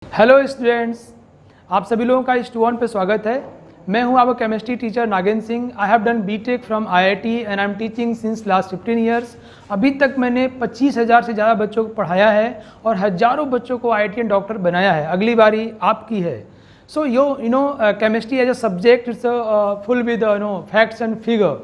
Hello students, आप सभी लोगों का इस टू पे स्वागत है। मैं हूं आपका chemistry teacher Nagendra Singh. I have done BTech from IIT and I am teaching since last 15 years. अभी तक मैंने 25,000 से ज़्यादा बच्चों को पढ़ाया है और हज़ारों बच्चों को आईआईटीएन डॉक्टर बनाया है। अगली बारी आपकी है। So you know chemistry as a subject it's full with facts and figure.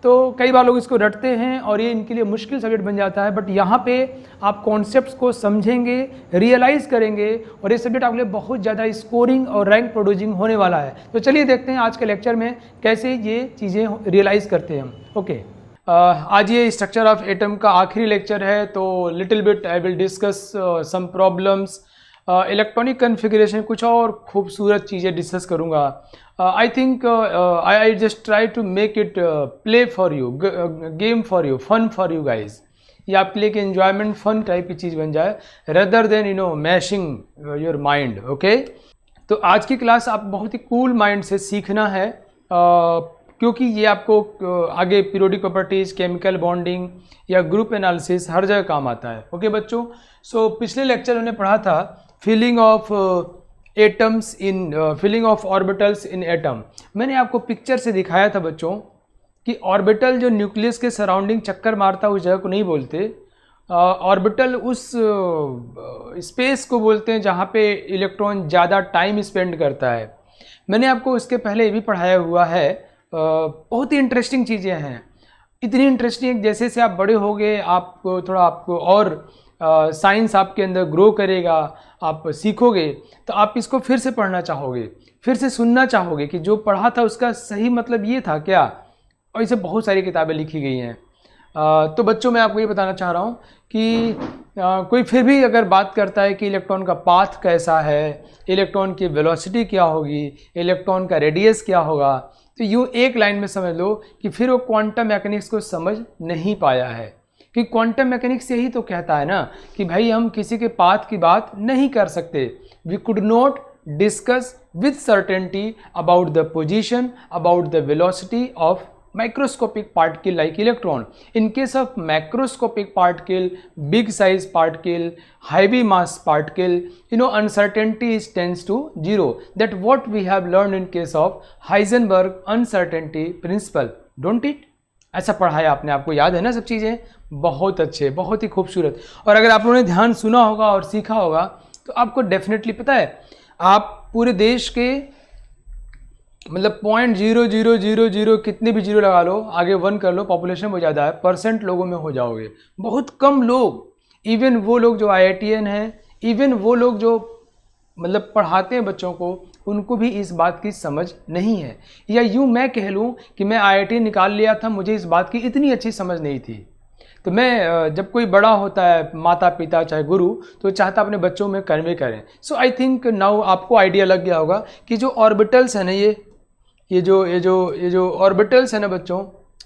तो कई बार लोग इसको रटते हैं और ये इनके लिए मुश्किल सब्जेक्ट बन जाता है, बट यहाँ पे आप कॉन्सेप्ट्स को समझेंगे, रियलाइज़ करेंगे और ये सब्जेक्ट आपके लिए बहुत ज़्यादा स्कोरिंग और रैंक प्रोड्यूसिंग होने वाला है। तो चलिए देखते हैं आज के लेक्चर में कैसे ये चीज़ें रियलाइज़ करते हैं हम। ओके, आज ये स्ट्रक्चर ऑफ एटम का आखिरी लेक्चर है, तो little bit I will discuss some problems. Electronic configuration, कुछ और खूबसूरत चीज़ें डिस्कस करूँगा। I think I just try to make it play for you, game for you, fun for you guys. ये आपके लिए एक enjoyment fun टाइप की चीज़ बन जाए rather than mashing your mind. Okay? तो आज की क्लास आप बहुत ही कूल माइंड से सीखना है, क्योंकि ये आपको आगे पीरियोडिक प्रॉपर्टीज़, केमिकल बॉन्डिंग या ग्रुप एनालिसिस हर जगह काम आता है। ओके बच्चों, सो पिछले लेक्चर हमने पढ़ा था feeling of atoms in filling of orbitals in atom. मैंने आपको पिक्चर से दिखाया था बच्चों कि ऑर्बिटल जो न्यूक्लियस के सराउंडिंग चक्कर मारता है उस जगह को नहीं बोलते। ऑर्बिटल उस स्पेस को बोलते हैं जहाँ पे इलेक्ट्रॉन ज़्यादा टाइम स्पेंड करता है। मैंने आपको इसके पहले ये भी पढ़ाया हुआ है। बहुत ही इंटरेस्टिंग चीज़ें हैं, इतनी इंटरेस्टिंग जैसे जैसे आप बड़े होगे आपको और साइंस आपके अंदर ग्रो करेगा, आप सीखोगे तो आप इसको फिर से पढ़ना चाहोगे, फिर से सुनना चाहोगे कि जो पढ़ा था उसका सही मतलब ये था क्या। और इसे बहुत सारी किताबें लिखी गई हैं। तो बच्चों, मैं आपको ये बताना चाह रहा हूँ कि कोई फिर भी अगर बात करता है कि इलेक्ट्रॉन का पाथ कैसा है, इलेक्ट्रॉन की वेलोसिटी क्या होगी, इलेक्ट्रॉन का रेडियस क्या होगा, तो यूँ एक लाइन में समझ लो कि फिर वो क्वांटम मैकेनिक्स को समझ नहीं पाया है। कि क्वांटम मैकेनिक्स यही तो कहता है ना कि भाई हम किसी के पाथ की बात नहीं कर सकते। We could not discuss with certainty about the position, about the velocity of microscopic particle like electron. In case of macroscopic particle, big size particle, heavy mass particle, uncertainty tends to 0. That what we have learned in case of Heisenberg uncertainty principle, don't it? ऐसा पढ़ाया आपने, आपको याद है ना सब चीज़ें? बहुत अच्छे, बहुत ही खूबसूरत। और अगर आप लोगों ने ध्यान सुना होगा और सीखा होगा तो आपको डेफिनेटली पता है, आप पूरे देश के मतलब 0.0000 कितने भी जीरो लगा लो, आगे 1 कर लो, पॉपुलेशन बहुत ज़्यादा है, परसेंट लोगों में हो जाओगे। बहुत कम लोग, इवन वो लोग जो आईआईटीएन हैं, इवन वो लोग जो मतलब पढ़ाते हैं बच्चों को, उनको भी इस बात की समझ नहीं है। या यूँ मैं कह लूँ कि मैं आईआईटी निकाल लिया था, मुझे इस बात की इतनी अच्छी समझ नहीं थी। तो मैं जब कोई बड़ा होता है, माता पिता चाहे गुरु, तो चाहता अपने बच्चों में कन्वे करें। सो आई थिंक नाउ आपको आइडिया लग गया होगा कि जो ऑर्बिटल्स है ना, ये जो ऑर्बिटल्स है ना बच्चों,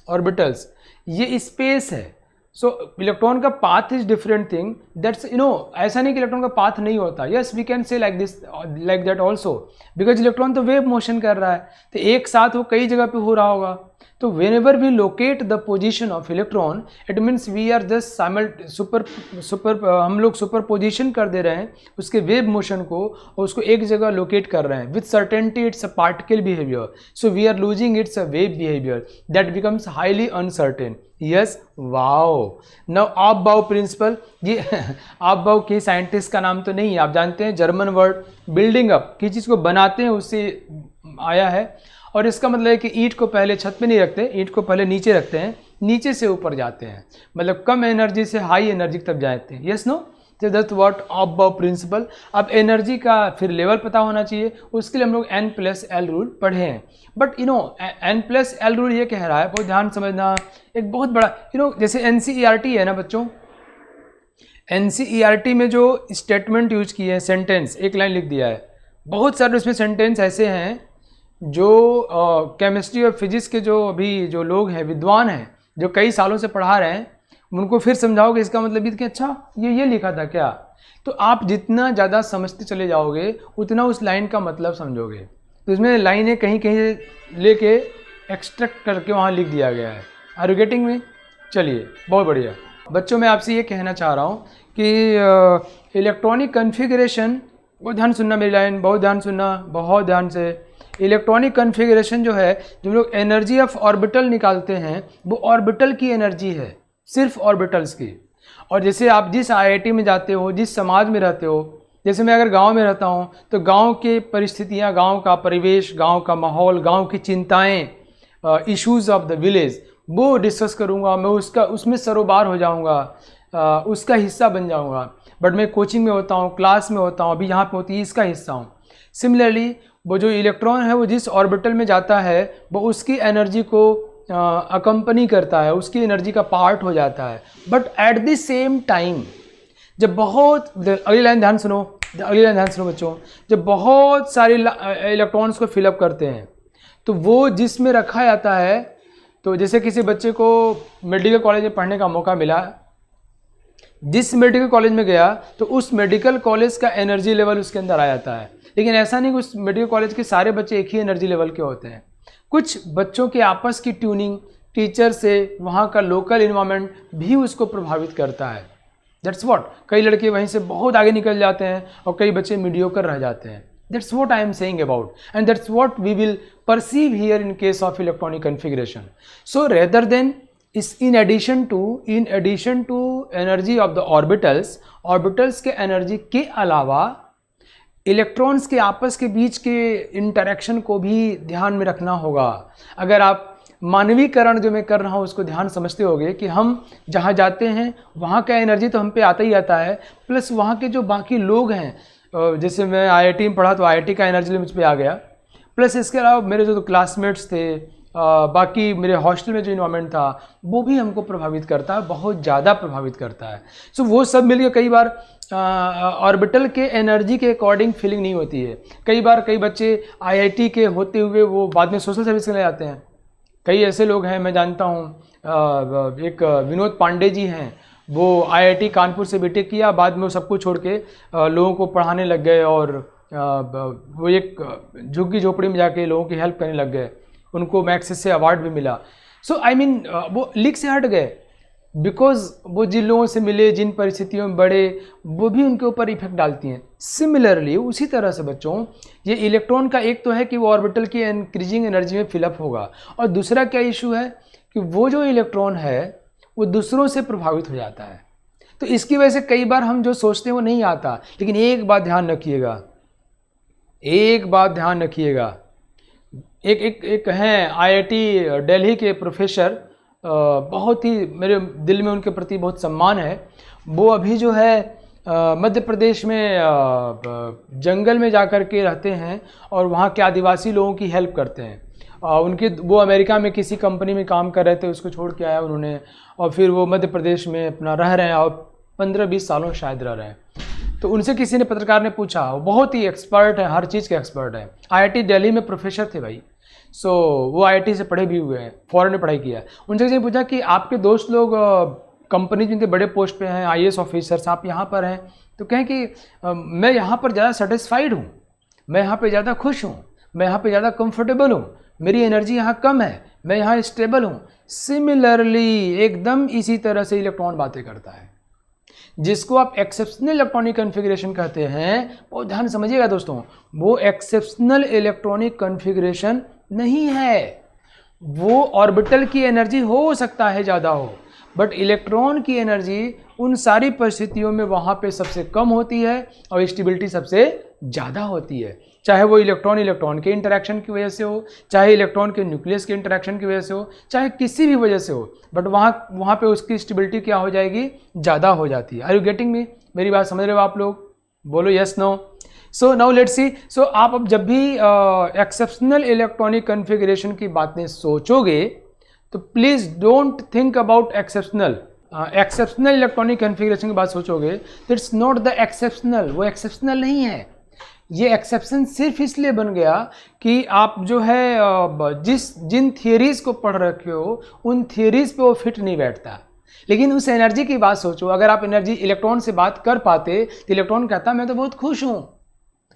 ऑर्बिटल्स ये स्पेस है। सो इलेक्ट्रॉन का path is different thing, that's ऐसा नहीं कि इलेक्ट्रॉन का पाथ नहीं होता। Yes, we can say like this like that also, because electron तो वेव मोशन कर रहा है, तो एक साथ वो कई जगह पे हो रहा होगा। तो whenever we locate the position of electron, it means we are just हम लोग सुपरपोजिशन कर दे रहे हैं उसके वेव मोशन को और उसको एक जगह लोकेट कर रहे हैं। With certainty it's a particle behaviour, so we are losing it's a wave behaviour that becomes highly uncertain. Yes, wow. Now Aufbau principal, ये आप बाउ के साइंटिस्ट का नाम तो नहीं है, आप जानते हैं जर्मन वर्ड बिल्डिंग अप, किसी चीज़ को बनाते हैं उससे आया है। और इसका मतलब है कि ईंट को पहले छत पे नहीं रखते, ईंट को पहले नीचे रखते हैं, नीचे से ऊपर जाते हैं, मतलब कम एनर्जी से हाई एनर्जी तक जाते हैं। Yes no, that's what Aufbau principle. अब एनर्जी का फिर लेवल पता होना चाहिए, उसके लिए हम लोग N+L रूल पढ़े हैं। बट N+L रूल ये कह रहा है, बहुत ध्यान समझना, एक बहुत बड़ा जैसे NCERT है ना बच्चों, NCERT में जो स्टेटमेंट यूज किए हैं, सेंटेंस एक लाइन लिख दिया है, बहुत सारे उसमें सेंटेंस ऐसे हैं जो केमिस्ट्री और फिजिक्स के जो लोग हैं, विद्वान हैं, जो कई सालों से पढ़ा रहे हैं, उनको फिर समझाओगे इसका मतलब ये कि अच्छा ये लिखा था क्या। तो आप जितना ज़्यादा समझते चले जाओगे उतना उस लाइन का मतलब समझोगे। तो इसमें लाइनें कहीं कहीं लेके एक्सट्रैक्ट करके वहाँ लिख दिया गया है। आर यू गेटिंग में? चलिए, बहुत बढ़िया बच्चों, मैं आपसे ये कहना चाह रहा हूँ कि इलेक्ट्रॉनिक कन्फिगरेशन बहुत ध्यान सुनना मेरी लाइन, बहुत ध्यान सुनना, बहुत ध्यान से। इलेक्ट्रॉनिक कन्फिगरेशन जो है, जब लोग एनर्जी ऑफ ऑर्बिटल निकालते हैं, वो ऑर्बिटल की एनर्जी है, सिर्फ ऑर्बिटल्स की। और जैसे आप जिस आईआईटी में जाते हो, जिस समाज में रहते हो, जैसे मैं अगर गांव में रहता हूं तो गांव के परिस्थितियां, गांव का परिवेश, गांव का माहौल, गांव की चिंताएं, इश्यूज़ ऑफ द विलेज, वो डिस्कस करूंगा मैं, उसमें सरोबार हो जाऊंगा, उसका हिस्सा बन जाऊंगा। बट मैं कोचिंग में होता हूँ, क्लास में होता हूँ, अभी यहाँ पे होती है, इसका हिस्सा हूँ। सिमिलरली वो जो इलेक्ट्रॉन है वो जिस ऑर्बिटल में जाता है वो उसकी एनर्जी को अकम्पनी करता है, उसकी एनर्जी का पार्ट हो जाता है। But at the same time जब बहुत, अगली लाइन ध्यान सुनो, अगली लाइन ध्यान सुनो बच्चों, जब बहुत सारे इलेक्ट्रॉन्स को फिलअप करते हैं तो वो जिसमें रखा जाता है, तो जैसे किसी बच्चे को मेडिकल कॉलेज में पढ़ने का मौका मिला, जिस मेडिकल कॉलेज में गया तो उस मेडिकल कॉलेज का एनर्जी लेवल उसके अंदर आ जाता है। लेकिन ऐसा नहीं कि उस मेडिकल कॉलेज के सारे बच्चे एक ही एनर्जी लेवल के होते हैं। कुछ बच्चों के आपस की ट्यूनिंग, टीचर से, वहाँ का लोकल इन्वायरमेंट भी उसको प्रभावित करता है। दैट्स व्हाट, कई लड़के वहीं से बहुत आगे निकल जाते हैं और कई बच्चे मीडियोकर रह जाते हैं। That's what I am saying about, and that's what we will perceive here in case of electronic configuration. So rather than in addition to energy of the orbitals के एनर्जी के अलावा इलेक्ट्रॉन्स के आपस के बीच के इंटरेक्शन को भी ध्यान में रखना होगा। अगर आप मानवीकरण जो मैं कर रहा हूँ उसको ध्यान समझते होगे कि हम जहाँ जाते हैं वहाँ का एनर्जी तो हम पे आता ही आता है, प्लस वहाँ के जो बाकी लोग हैं, जैसे मैं आईआईटी में पढ़ा तो आईआईटी का एनर्जी मुझ पर आ गया, प्लस इसके अलावा मेरे जो क्लासमेट्स थे, बाकी मेरे हॉस्टल में जो इन्वायरमेंट था वो भी हमको प्रभावित करता है, बहुत ज़्यादा प्रभावित करता है। सो वो सब मिलकर कई बार ऑर्बिटल के एनर्जी के अकॉर्डिंग फीलिंग नहीं होती है। कई बार कई बच्चे आईआईटी के होते हुए वो बाद में सोशल सर्विस के लिए जाते हैं। कई ऐसे लोग हैं, मैं जानता हूँ, एक विनोद पांडे जी हैं, वो आईआईटी कानपुर से बीटेक किया, बाद में वो सब कुछ छोड़ के लोगों को पढ़ाने लग गए और वो एक झुग्गी झोपड़ी में जाके लोगों की हेल्प करने लग गए। उनको मैक्सिस से अवार्ड भी मिला। सो आई मीन वो लीग से हट गए बिकॉज वो जिन लोगों से मिले, जिन परिस्थितियों में बढ़े, वो भी उनके ऊपर इफेक्ट डालती हैं। सिमिलरली उसी तरह से बच्चों, ये इलेक्ट्रॉन का एक तो है कि वो ऑर्बिटल की इंक्रीजिंग एनर्जी में फिलअप होगा, और दूसरा क्या इशू है कि वो जो इलेक्ट्रॉन है वो दूसरों से प्रभावित हो जाता है। तो इसकी वजह से कई बार हम जो सोचते हैं वो नहीं आता। लेकिन एक बात ध्यान रखिएगा, एक हैं आईआईटी दिल्ली के प्रोफेसर, बहुत ही मेरे दिल में उनके प्रति बहुत सम्मान है। वो अभी जो है मध्य प्रदेश में जंगल में जाकर के रहते हैं और वहाँ के आदिवासी लोगों की हेल्प करते हैं। वो अमेरिका में किसी कंपनी में काम कर रहे थे, उसको छोड़ के आया उन्होंने, और फिर वो मध्य प्रदेश में अपना रह रहे हैं और 15-20 सालों शायद रह रहे हैं। तो उनसे किसी ने, पत्रकार ने पूछा, वो बहुत ही एक्सपर्ट है, हर चीज़ के एक्सपर्ट है, आईआईटी दिल्ली में प्रोफेसर थे भाई। सो वो आईआईटी से पढ़े भी हुए हैं, फॉरेन में पढ़ाई किया। उनसे किसी ने पूछा कि आपके दोस्त लोग कंपनी जिनके बड़े पोस्ट पे हैं, आईएएस ऑफिसर्स, आप यहाँ पर हैं, तो कहें कि मैं यहाँ पर ज़्यादा सेटिस्फाइड हूँ, मैं यहाँ पे ज़्यादा खुश हूँ, मैं यहाँ पे ज़्यादा कंफर्टेबल हूँ, मेरी एनर्जी यहाँ कम है, मैं यहाँ स्टेबल हूँ। सिमिलरली एकदम इसी तरह से इलेक्ट्रॉन बातें करता है, जिसको आप एक्सेप्शनल इलेक्ट्रॉनिक कन्फिग्रेशन कहते हैं। बहुत ध्यान समझिएगा दोस्तों, वो एक्सेप्शनल इलेक्ट्रॉनिक कन्फिग्रेशन नहीं है। वो ऑर्बिटल की एनर्जी हो सकता है ज़्यादा हो, बट इलेक्ट्रॉन की एनर्जी उन सारी परिस्थितियों में वहाँ पे सबसे कम होती है और स्टेबिलिटी सबसे ज़्यादा होती है। चाहे वो इलेक्ट्रॉन के इंटरेक्शन की वजह से हो, चाहे इलेक्ट्रॉन के न्यूक्लियस के इंटरेक्शन की वजह से हो, चाहे किसी भी वजह से हो, बट वहाँ पे उसकी स्टेबिलिटी क्या हो जाएगी, ज़्यादा हो जाती है। Are you getting me? मेरी बात समझ रहे हो आप लोग? बोलो yes no. So now let's see. So आप अब जब भी एक्सेप्शनल इलेक्ट्रॉनिक कन्फिग्रेशन की बातें सोचोगे तो please don't think about exceptional electronic configuration की बात सोचोगे तो इट्स नॉट द एक्सेप्शनल, वो एक्सेप्शनल नहीं है। ये एक्सेप्शन सिर्फ इसलिए बन गया कि आप जो है जिन थियरीज़ को पढ़ रखे हो उन थियरीज़ पे वो फिट नहीं बैठता। लेकिन उस एनर्जी की बात सोचो, अगर आप एनर्जी इलेक्ट्रॉन से बात कर पाते तो इलेक्ट्रॉन कहता मैं तो बहुत खुश हूँ,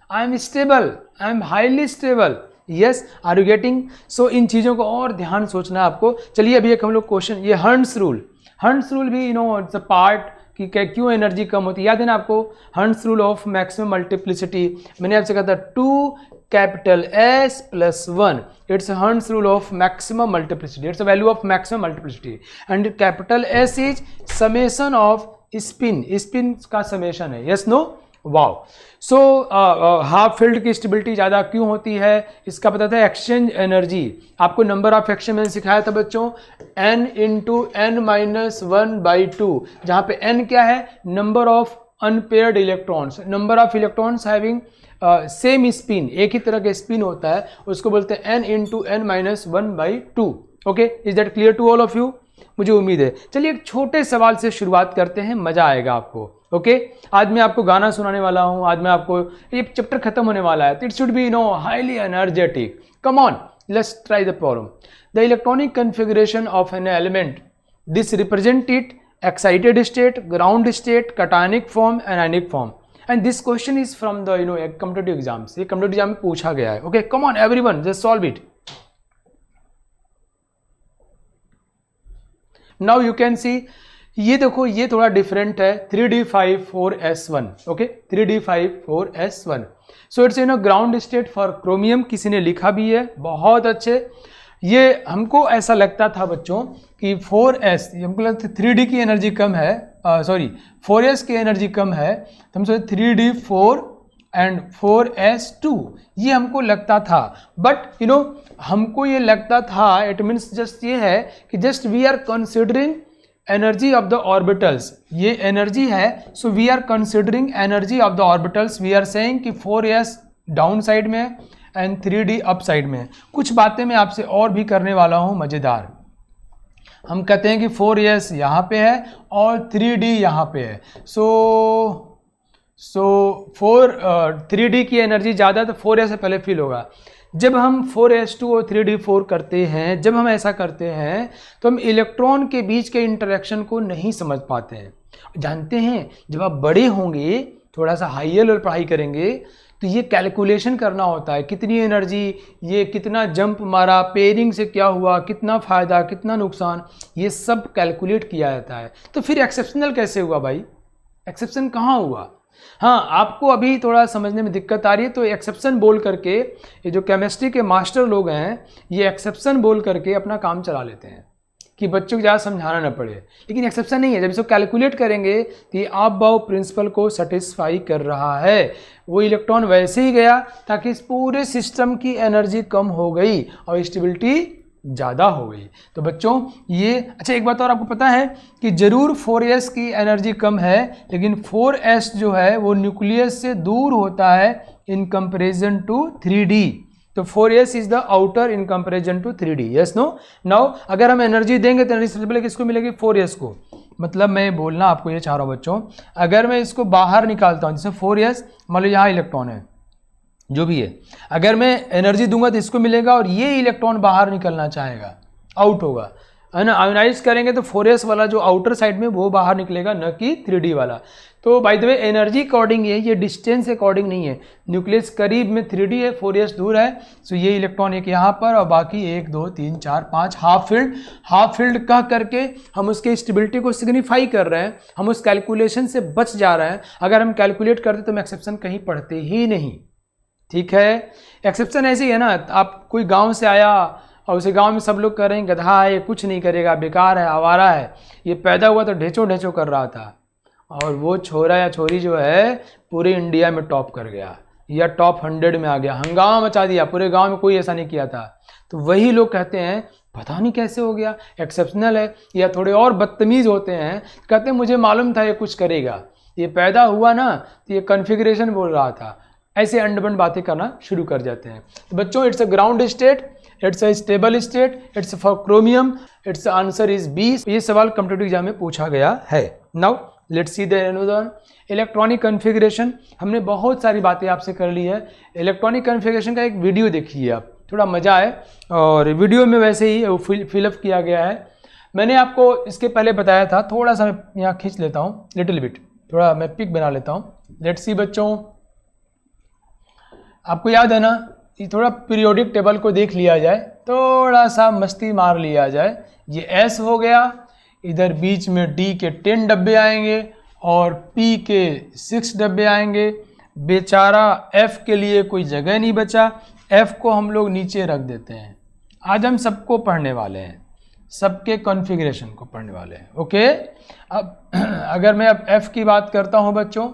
I am stable, I am highly stable. Yes, are you getting? So इन चीज़ों को और ध्यान सोचना है आपको। चलिए अभी एक हम लोग क्वेश्चन, ये हर्ट्ज़ रूल भी इट्स अ पार्ट कि क्यों एनर्जी कम होती है। याद है ना आपको Hund's rule of maximum multiplicity, मैंने आपसे कहा था 2 capital S plus 1, it's Hund's rule of maximum multiplicity, it's a value of maximum multiplicity and capital S is summation of spin, spin का समेशन है, yes no, wow. So half filled की stability ज़्यादा क्यों होती है, इसका पता था एक्सचेंज एनर्जी, आपको नंबर ऑफ एक्सचेंज मैंने सिखाया था बच्चों, n इंटू n माइनस 1/2, जहाँ पे n क्या है, number of unpaired electrons, number of electrons having same spin, एक ही तरह का स्पिन होता है, उसको बोलते हैं n into n minus 1/2। Okay, is that clear to all of you? मुझे उम्मीद है। चलिए एक छोटे सवाल से शुरुआत करते हैं, मजा आएगा आपको। ओके, आज मैं आपको गाना सुनाने वाला हूं, आज मैं आपको, ये चैप्टर खत्म होने वाला है, it should be highly energetic. Come on, let's try the problem. The electronic configuration of an element, this represent it excited state, ground state, cationic form, anionic form, and this question is from the competitive exams, ये competitive exam में पूछा गया है। Okay, come on everyone, just solve it. Now you can see, ये देखो ये थोड़ा different है, 3d54s1, okay, 3d54s1, so it's ground state for chromium, किसी ने लिखा भी है, बहुत अच्छे। ये हमको ऐसा लगता था बच्चों कि 4s, हमको लगता है 3d की एनर्जी कम है, सॉरी 4s की एनर्जी कम है, तो हम सोचे 3d4 एंड 4s2, ये हमको लगता था, बट हमको ये लगता था, इट मीन्स जस्ट ये है कि just we are considering energy of the orbitals, ये एनर्जी है, so we are considering energy of the orbitals, we are saying कि 4s डाउन साइड में है एंड 3d अप साइड में है। कुछ बातें मैं आपसे और भी करने वाला हूँ मज़ेदार। हम कहते हैं कि 4s यहाँ पे है और 3d यहाँ पे है, सो 3d की एनर्जी ज़्यादा तो 4s से पहले फील होगा। जब हम 4s2 और 3d4 करते हैं, जब हम ऐसा करते हैं तो हम इलेक्ट्रॉन के बीच के इंटरेक्शन को नहीं समझ पाते हैं। जानते हैं जब आप बड़े होंगे, थोड़ा सा हायर लेवल पढ़ाई करेंगे, तो ये कैलकुलेशन करना होता है, कितनी एनर्जी, ये कितना जंप मारा, पेयरिंग से क्या हुआ, कितना फ़ायदा, कितना नुकसान, ये सब कैलकुलेट किया जाता है। तो फिर एक्सेप्शनल कैसे हुआ भाई, एक्सेप्शन कहाँ हुआ? हाँ, आपको अभी थोड़ा समझने में दिक्कत आ रही है, तो एक्सेप्शन बोल करके ये जो केमिस्ट्री के मास्टर लोग हैं, ये एक्सेप्शन बोल करके अपना काम चला लेते हैं कि बच्चों को ज़्यादा समझाना न पड़े, लेकिन एक्सेप्शन नहीं है। जब इसको कैलकुलेट करेंगे तो ये आप बाउ प्रिंसिपल को सेटिस्फाई कर रहा है, वो इलेक्ट्रॉन वैसे ही गया ताकि इस पूरे सिस्टम की एनर्जी कम हो गई और स्टेबिलिटी ज़्यादा हो गई। तो बच्चों ये, अच्छा एक बात और आपको पता है कि ज़रूर 4s की एनर्जी कम है, लेकिन 4s जो है वो न्यूक्लियस से दूर होता है इन कंपेरिजन टू 3d, तो 4s is the outer in comparison to 3d, yes no. Now अगर हम एनर्जी देंगे तो एनर्जी सबसे पहले किसको मिलेगी, 4s को, मतलब मैं बोलना आपको ये चाह रहा हूँ बच्चों, अगर मैं इसको बाहर निकालता हूँ, जैसे 4s, मान लो यहाँ इलेक्ट्रॉन है जो भी है, अगर मैं एनर्जी दूंगा तो इसको मिलेगा और ये इलेक्ट्रॉन बाहर निकलना चाहेगा, आउट होगा, है ना। आयोनाइज करेंगे तो 4s वाला जो आउटर साइड में वो बाहर निकलेगा, न कि 3d वाला। तो by the way energy according है, ये डिस्टेंस अकॉर्डिंग नहीं है। न्यूक्लियस करीब में 3d है, 4s दूर है, सो ये इलेक्ट्रॉन एक यहाँ पर और बाकी 1 2 3 4 5 हाफ फील्ड कह करके हम उसके स्टेबिलिटी को सिग्निफाई कर रहे हैं, हम उस कैलकुलेशन से बच जा रहे हैं। अगर हम कैलकुलेट करते तो हम एक्सेप्शन कहीं पढ़ते ही नहीं, ठीक है। एक्सेप्शन ऐसे ही है ना, आप कोई गांव से आया और उसे गांव में सब लोग कह रहे हैं गधा है, ये कुछ नहीं करेगा, बेकार है, आवारा है, ये पैदा हुआ तो ढेचो ढेचो कर रहा था, और वो छोरा या छोरी जो है पूरे इंडिया में टॉप कर गया या टॉप 100 में आ गया, हंगामा मचा दिया, पूरे गांव में कोई ऐसा नहीं किया था। तो वही लोग कहते हैं पता नहीं कैसे हो गया, एक्सेप्शनल है। या थोड़े और बदतमीज़ होते हैं, कहते हैं मुझे मालूम था ये कुछ करेगा, ये पैदा हुआ ना तो ये कन्फिग्रेशन बोल रहा था, ऐसे अंडबंड बातें करना शुरू कर जाते हैं। तो बच्चों it's a ground state, it's a stable state, it's for chromium, it's answer is B. ये सवाल कॉम्पिटिटिव एग्जाम में पूछा गया है। Now let's see the another electronic configuration. हमने बहुत सारी बातें आपसे कर ली है। इलेक्ट्रॉनिक कन्फिग्रेशन का एक वीडियो देखिए आप, थोड़ा मज़ा आए, और वीडियो में वैसे ही फिलअप किया गया है। मैंने आपको इसके पहले बताया था, थोड़ा सा मैं यहाँ खींच लेता हूँ, लिटिल बिट, थोड़ा मैं पिक बना लेता हूँ। लेट्स सी बच्चों, आपको याद है ना, ये थोड़ा पीरियोडिक टेबल को देख लिया जाए, थोड़ा सा मस्ती मार लिया जाए। ये S हो गया, इधर बीच में D के 10 डब्बे आएंगे और P के 6 डब्बे आएंगे। बेचारा F के लिए कोई जगह नहीं बचा, F को हम लोग नीचे रख देते हैं। आज हम सबको पढ़ने वाले हैं, सबके कॉन्फ़िगरेशन को पढ़ने वाले हैं। ओके, अब अगर मैं अब F की बात करता हूँ बच्चों,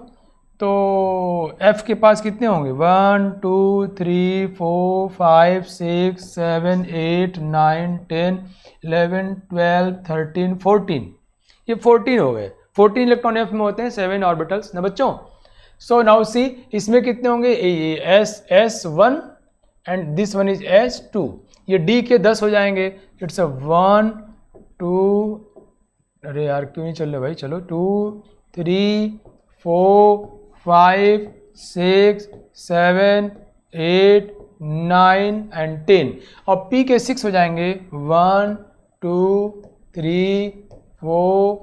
तो F के पास कितने होंगे? 1 2 3 4 5 6 7 8 9 10 11 12 13 14, ये 14 हो गए। 14 इलेक्ट्रॉन F में होते हैं, 7 ऑर्बिटल्स ना बच्चों। सो नाउ सी, इसमें कितने होंगे? ये S1 and this one is S2। ये D के 10 हो जाएंगे। इट्स अ 1 2, अरे यार क्यों नहीं चल रहे भाई, चलो 2 3 4 5 6 7 8 9 एंड 10, और P के 6 हो जाएंगे 1 2 3 4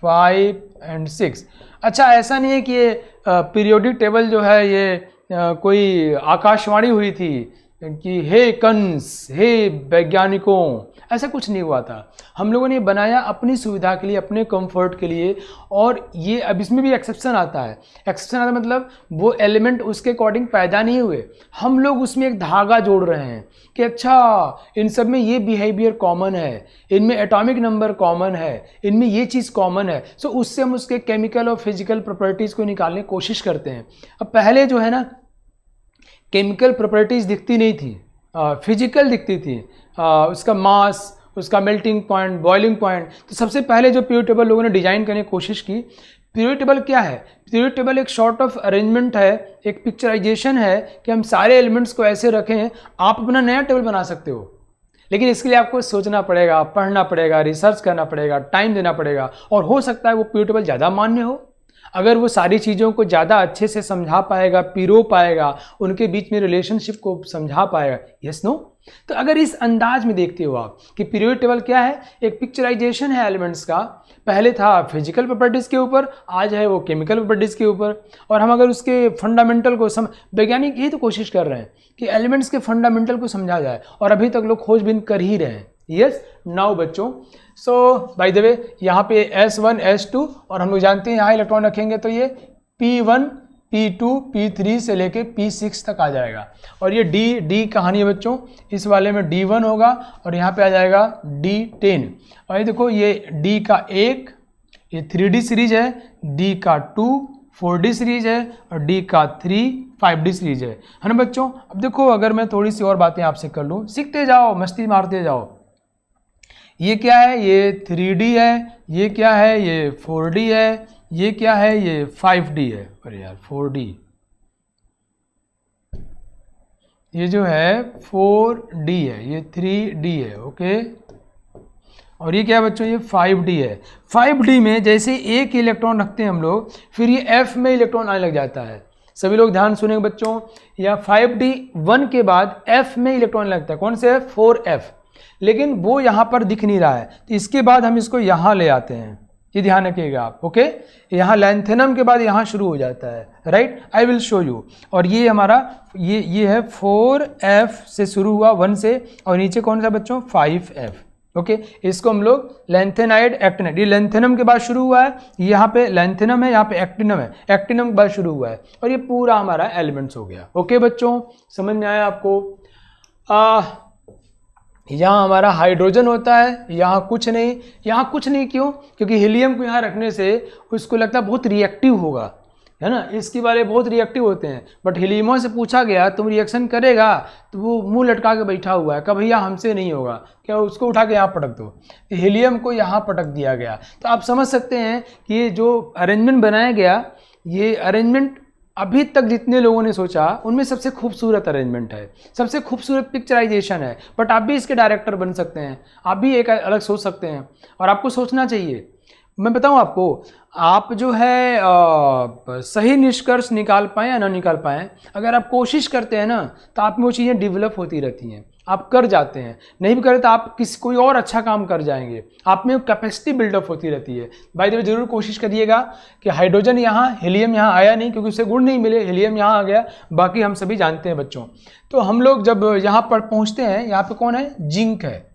5 एंड 6। अच्छा, ऐसा नहीं है कि ये पीरियोडिक टेबल जो है ये कोई आकाशवाणी हुई थी कि हे कंस, हे वैज्ञानिकों, ऐसा कुछ नहीं हुआ था। हम लोगों ने बनाया अपनी सुविधा के लिए, अपने कंफर्ट के लिए। और ये अब इसमें भी एक्सेप्शन आता है। एक्सेप्शन आता है मतलब वो एलिमेंट उसके अकॉर्डिंग पैदा नहीं हुए, हम लोग उसमें एक धागा जोड़ रहे हैं कि अच्छा इन सब में ये बिहेवियर कॉमन है, इनमें एटॉमिक नंबर कॉमन है, इनमें ये चीज़ कॉमन है। सो उससे हम उसके केमिकल और फिजिकल प्रॉपर्टीज़ को निकालने की कोशिश करते हैं। अब पहले जो है ना, केमिकल प्रॉपर्टीज़ दिखती नहीं थी, फिजिकल दिखती थी, उसका मास, उसका मेल्टिंग पॉइंट, बॉइलिंग पॉइंट। तो सबसे पहले जो पीरियोडिक टेबल लोगों ने डिजाइन करने की कोशिश की। पीरियोडिक टेबल क्या है? पीरियोडिक टेबल एक शॉर्ट ऑफ अरेंजमेंट है, एक पिक्चराइजेशन है कि हम सारे एलिमेंट्स को ऐसे रखें। आप अपना नया टेबल बना सकते हो, लेकिन इसके लिए आपको सोचना पड़ेगा, पढ़ना पड़ेगा, रिसर्च करना पड़ेगा, टाइम देना पड़ेगा, और हो सकता है वो पीरियोडिक टेबल ज़्यादा मान्य हो। अगर वो सारी चीज़ों को ज़्यादा अच्छे से समझा पाएगा, पिरो पाएगा, उनके बीच में रिलेशनशिप को समझा पाएगा। Yes no? तो अगर इस अंदाज में देखते हो आप कि पीरियोडिक टेबल क्या है, एक पिक्चराइजेशन है एलिमेंट्स का। पहले था फिजिकल प्रॉपर्टीज़ के ऊपर, आज है वो केमिकल प्रॉपर्टीज़ के ऊपर। और हम अगर उसके फंडामेंटल को वैज्ञानिक यही तो कोशिश कर रहे हैं कि एलिमेंट्स के फंडामेंटल को समझा जाए, और अभी तक लोग खोजबीन कर ही रहे हैं। यस नाउ बच्चों, सो बाय द वे यहाँ पे S1 S2, और हम लोग जानते हैं यहाँ इलेक्ट्रॉन रखेंगे तो ये P1 P2 P3 से लेके P6 तक आ जाएगा। और ये D कहानी है बच्चों, इस वाले में D1 होगा और यहाँ पे आ जाएगा D10। और ये देखो, ये D का 1, ये 3D सीरीज है, D का 2 4D सीरीज है, और D का 3 5D सीरीज है ना बच्चों। अब देखो, अगर मैं थोड़ी सी और बातें आपसे कर लूँ, सीखते जाओ, मस्ती मारते जाओ। ये क्या है? ये 3D है। ये क्या है? ये 4D है। ये क्या है? ये 5D है। अरे यार 4D, ये जो है 4D है, ये 3D है। ओके, और ये क्या है बच्चों? ये 5D है। 5D में जैसे एक इलेक्ट्रॉन रखते हैं हम लोग, फिर ये F में इलेक्ट्रॉन आने लग जाता है। सभी लोग ध्यान सुनेंगे बच्चों, या 5D 1 के बाद F में इलेक्ट्रॉन लगता है। कौन से है? 4F। लेकिन वो यहाँ पर दिख नहीं रहा है, तो इसके बाद हम इसको यहाँ ले आते हैं। ये ध्यान रखिएगा आप। ओके, यहाँ लैंथेनम के बाद यहाँ शुरू हो जाता है, right? I will show you. और ये हमारा ये है 4F से शुरू हुआ 1 से, और नीचे कौन सा बच्चों? 5F। ओके, इसको हम लोग लैंथेनाइड एक्टिनाइड, ये लैंथेनम के बाद शुरू हुआ है। यहाँ पे लैंथेनम है, यहाँ पे एक्टिनम है, एक्टिनम के बाद शुरू हुआ है, और ये पूरा हमारा एलिमेंट्स हो गया। ओके बच्चों, समझ में आया आपको? यहाँ हमारा हाइड्रोजन होता है, यहाँ कुछ नहीं। यहाँ कुछ नहीं क्यों? क्योंकि हीलियम को यहाँ रखने से उसको लगता है बहुत रिएक्टिव होगा, है ना। इसके वाले बहुत रिएक्टिव होते हैं, बट हीलियमों से पूछा गया तुम रिएक्शन करेगा, तो वो मुंह लटका के बैठा हुआ है, कभी भैया हमसे नहीं होगा, क्या उसको उठा के यहाँ पटक दो। हीलियम को यहाँ पटक दिया गया। तो आप समझ सकते हैं कि ये जो अरेंजमेंट बनाया गया, ये अरेंजमेंट अभी तक जितने लोगों ने सोचा उनमें सबसे खूबसूरत अरेंजमेंट है, सबसे खूबसूरत पिक्चराइजेशन है। बट आप भी इसके डायरेक्टर बन सकते हैं, आप भी एक अलग सोच सकते हैं, और आपको सोचना चाहिए। मैं बताऊं आपको, आप जो है सही निष्कर्ष निकाल पाएँ या ना निकाल पाएँ, अगर आप कोशिश करते हैं ना, तो आप में वो चीज़ें डेवलप होती रहती हैं, आप कर जाते हैं। नहीं भी करें तो आप कोई और अच्छा काम कर जाएंगे, आप में कैपेसिटी बिल्डअप होती रहती है। बाय द वे जरूर कोशिश करिएगा कि हाइड्रोजन यहाँ, हीलियम यहाँ आया नहीं क्योंकि उसे गुण नहीं मिले, हीलियम यहाँ आ गया, बाकी हम सभी जानते हैं बच्चों। तो हम लोग जब यहाँ पर पहुँचते हैं, यहाँ पे कौन है? जिंक है।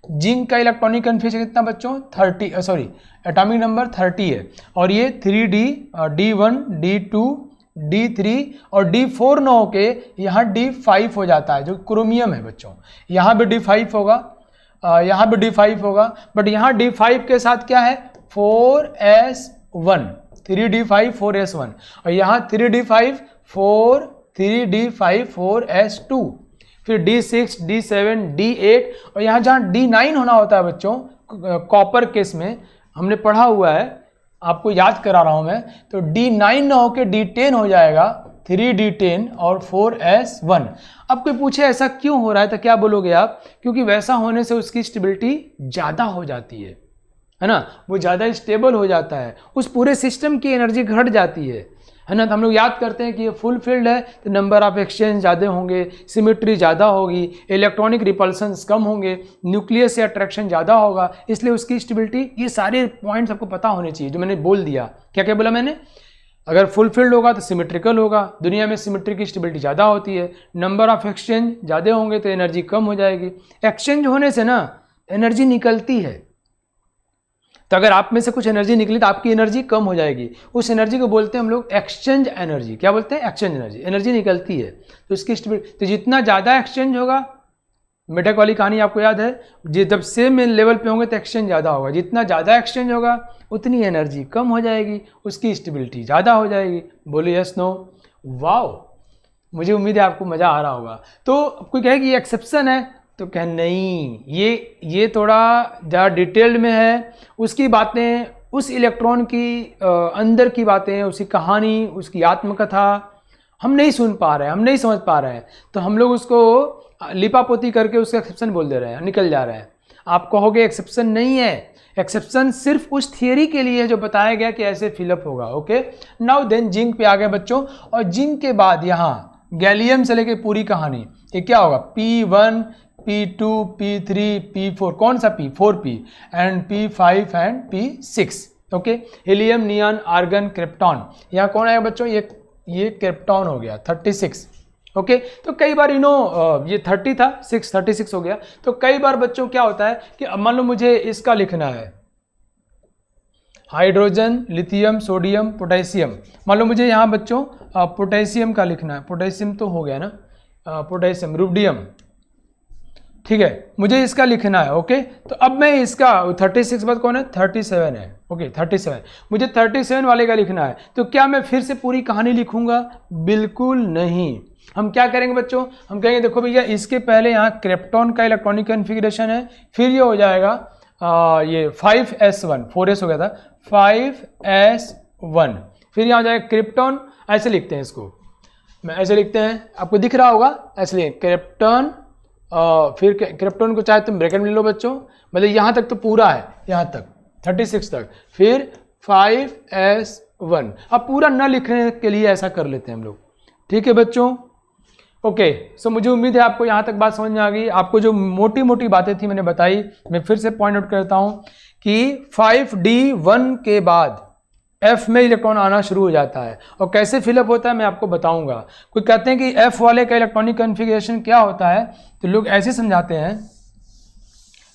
जिंक का इलेक्ट्रॉनिक कन्फिगरेशन कितना बच्चों 30, सॉरी एटॉमिक नंबर 30 है, और ये 3D, D1, D2, D3 और D4 न होके यहाँ D5 हो जाता है, जो क्रोमियम है बच्चों। यहाँ भी D5 होगा, यहाँ भी D5 होगा, बट यहाँ D5 के साथ क्या है 4s1, 3D5 4s1, और यहाँ 3D5 4s2, फिर D6, D7, D8, और यहाँ जहाँ D9 होना होता है बच्चों कॉपर केस में, हमने पढ़ा हुआ है, आपको याद करा रहा हूँ मैं, तो D9 ना होके D10 हो जाएगा, 3D10 और 4s1। अब कोई पूछे ऐसा क्यों हो रहा है तो क्या बोलोगे आप, क्योंकि वैसा होने से उसकी स्टेबिलिटी ज़्यादा हो जाती है ना, वो ज़्यादा स्टेबल हो जाता है, उस पूरे सिस्टम की एनर्जी घट जाती है ना। तो हम लोग याद करते हैं कि ये फुल फील्ड है तो नंबर ऑफ एक्सचेंज ज़्यादा होंगे, सिमेट्री ज़्यादा होगी, इलेक्ट्रॉनिक रिपल्सन्स कम होंगे, न्यूक्लियस से अट्रैक्शन ज़्यादा होगा, इसलिए उसकी स्टेबिलिटी, ये सारे पॉइंट्स आपको पता होने चाहिए जो मैंने बोल दिया। क्या क्या बोला मैंने, अगर फुल फील्ड होगा तो सिमेट्रिकल होगा, दुनिया में सिमेट्री की स्टेबिलिटी ज़्यादा होती है, नंबर ऑफ एक्सचेंज ज़्यादा होंगे तो एनर्जी कम हो जाएगी, एक्सचेंज होने से ना एनर्जी निकलती है, तो अगर आप में से कुछ एनर्जी निकली तो आपकी एनर्जी कम हो जाएगी, उस एनर्जी को बोलते हैं हम लोग एक्सचेंज एनर्जी। क्या बोलते हैं, एक्सचेंज एनर्जी, एनर्जी निकलती है तो इसकी स्टेबिलिटी, तो जितना ज़्यादा एक्सचेंज होगा, मेटक वाली कहानी आपको याद है, जब सेम लेवल पे होंगे तो एक्सचेंज ज़्यादा होगा, जितना ज़्यादा एक्सचेंज होगा उतनी एनर्जी कम हो जाएगी, उसकी स्टेबिलिटी ज़्यादा हो जाएगी। बोले यस नो, वाओ, मुझे उम्मीद है आपको मज़ा आ रहा होगा। तो कोई कहे कि ये एक्सेप्शन है, तो कह नहीं, ये थोड़ा ज़्यादा डिटेल्ड में है, उसकी बातें, उस इलेक्ट्रॉन की अंदर की बातें, उसकी कहानी, उसकी आत्मकथा हम नहीं सुन पा रहे हैं, हम नहीं समझ पा रहे हैं, तो हम लोग उसको लिपापोती करके उसका एक्सेप्शन बोल दे रहे हैं, निकल जा रहे हैं। आप कहोगे एक्सेप्शन नहीं है, एक्सेप्शन सिर्फ उस थियरी के लिए जो बताया गया कि ऐसे फिलअप होगा। ओके, नाउ देन जिंक पे आ गए बच्चों, और जिंक के बाद यहाँ गैलियम से लेके पूरी कहानी, ये क्या होगा P1, P2, P3, P4, कौन सा P, 4P, and P5 and P6। Okay, helium, neon, argon, krypton, यहाँ कौन आएगा बच्चों, ये क्रिप्टॉन हो गया 36। ओके, तो कई बार ये 30 था, 36 हो गया। तो कई बार बच्चों क्या होता है कि मान लो मुझे इसका लिखना है, हाइड्रोजन, लिथियम, सोडियम, पोटेशियम, मान लो मुझे यहाँ बच्चों पोटेशियम का लिखना है, पोटेशियम तो हो गया ना, पोटेशियम, रुबिडियम, ठीक है, मुझे इसका लिखना है। ओके, तो अब मैं इसका 36 बाद कौन है, 37 है। ओके, 37, मुझे 37 वाले का लिखना है, तो क्या मैं फिर से पूरी कहानी लिखूंगा, बिल्कुल नहीं। हम क्या करेंगे बच्चों, हम कहेंगे देखो भैया इसके पहले यहाँ क्रिप्टॉन का इलेक्ट्रॉनिक कन्फिग्रेशन है, फिर ये हो जाएगा ये 5s1, 4s हो गया था, 5s1, फिर यहाँ हो जाएगा क्रिप्टॉन, ऐसे लिखते हैं इसको, मैं ऐसे लिखते हैं, आपको दिख रहा होगा, ऐसे लिखें क्रिप्टॉन, फिर क्रिप्टॉन को चाहे तुम ब्रैकेट में ले लो बच्चों, मतलब यहाँ तक तो पूरा है, यहाँ तक 36 तक, फिर 5s1। अब पूरा न लिखने के लिए ऐसा कर लेते हैं हम लोग, ठीक है बच्चों। ओके, सो मुझे उम्मीद है आपको यहाँ तक बात समझ में आ गई। आपको जो मोटी मोटी बातें थी मैंने बताई, मैं फिर से पॉइंट आउट करता हूँ कि 5d1 के बाद F में इलेक्ट्रॉन आना शुरू हो जाता है, और कैसे फिलअप होता है मैं आपको बताऊंगा। कोई कहते हैं कि F वाले का इलेक्ट्रॉनिक कन्फिग्रेशन क्या होता है, तो लोग ऐसे समझाते हैं,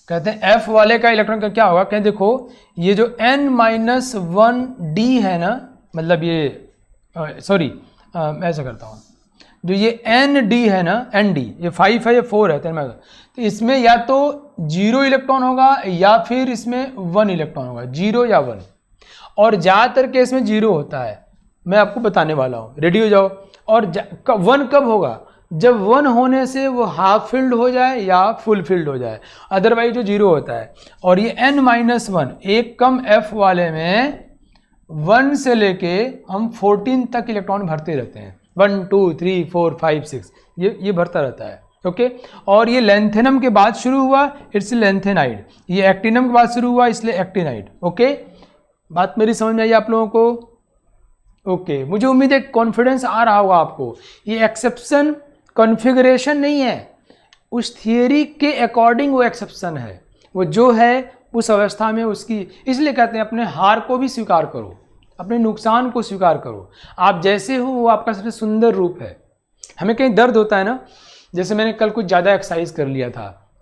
कहते हैं F वाले का इलेक्ट्रॉन का क्या होगा, कहते देखो ये जो n-1d है ना, मतलब ये सॉरी मैं ऐसा करता हूँ, जो ये nd है ना, nd, ये 5 है, ये 4 है, तो इसमें या तो 0 इलेक्ट्रॉन होगा या फिर इसमें 1 इलेक्ट्रॉन होगा, 0 या 1, और ज़्यादातर केस में 0 होता है, मैं आपको बताने वाला हूँ, रेडी हो जाओ। और 1 कब होगा, जब 1 होने से वो हाफ फिल्ड हो जाए या फुल फिल्ड हो जाए, अदरवाइज जो 0 होता है। और ये n-1 एक कम F वाले में 1 से लेके हम 14 तक इलेक्ट्रॉन भरते रहते हैं, 1 2 3 4 5 6, ये भरता रहता है। ओके, और ये लेंथेनम के बाद शुरू हुआ, इट्स लेंथेनाइड, ये एक्टिनम के बाद शुरू हुआ इसलिए एक्टिनाइड। ओके, बात मेरी समझ में आई आप लोगों को। ओके, मुझे उम्मीद है कॉन्फिडेंस आ रहा होगा आपको। ये एक्सेप्शन कॉन्फ़िगरेशन नहीं है, उस थियरी के अकॉर्डिंग वो एक्सेप्शन है, वो जो है उस अवस्था में उसकी, इसलिए कहते हैं अपने हार को भी स्वीकार करो, अपने नुकसान को स्वीकार करो। आप जैसे हो वो आपका सबसे सुंदर रूप है। हमें कहीं दर्द होता है ना, जैसे मैंने कल कुछ ज़्यादा एक्सरसाइज कर लिया था,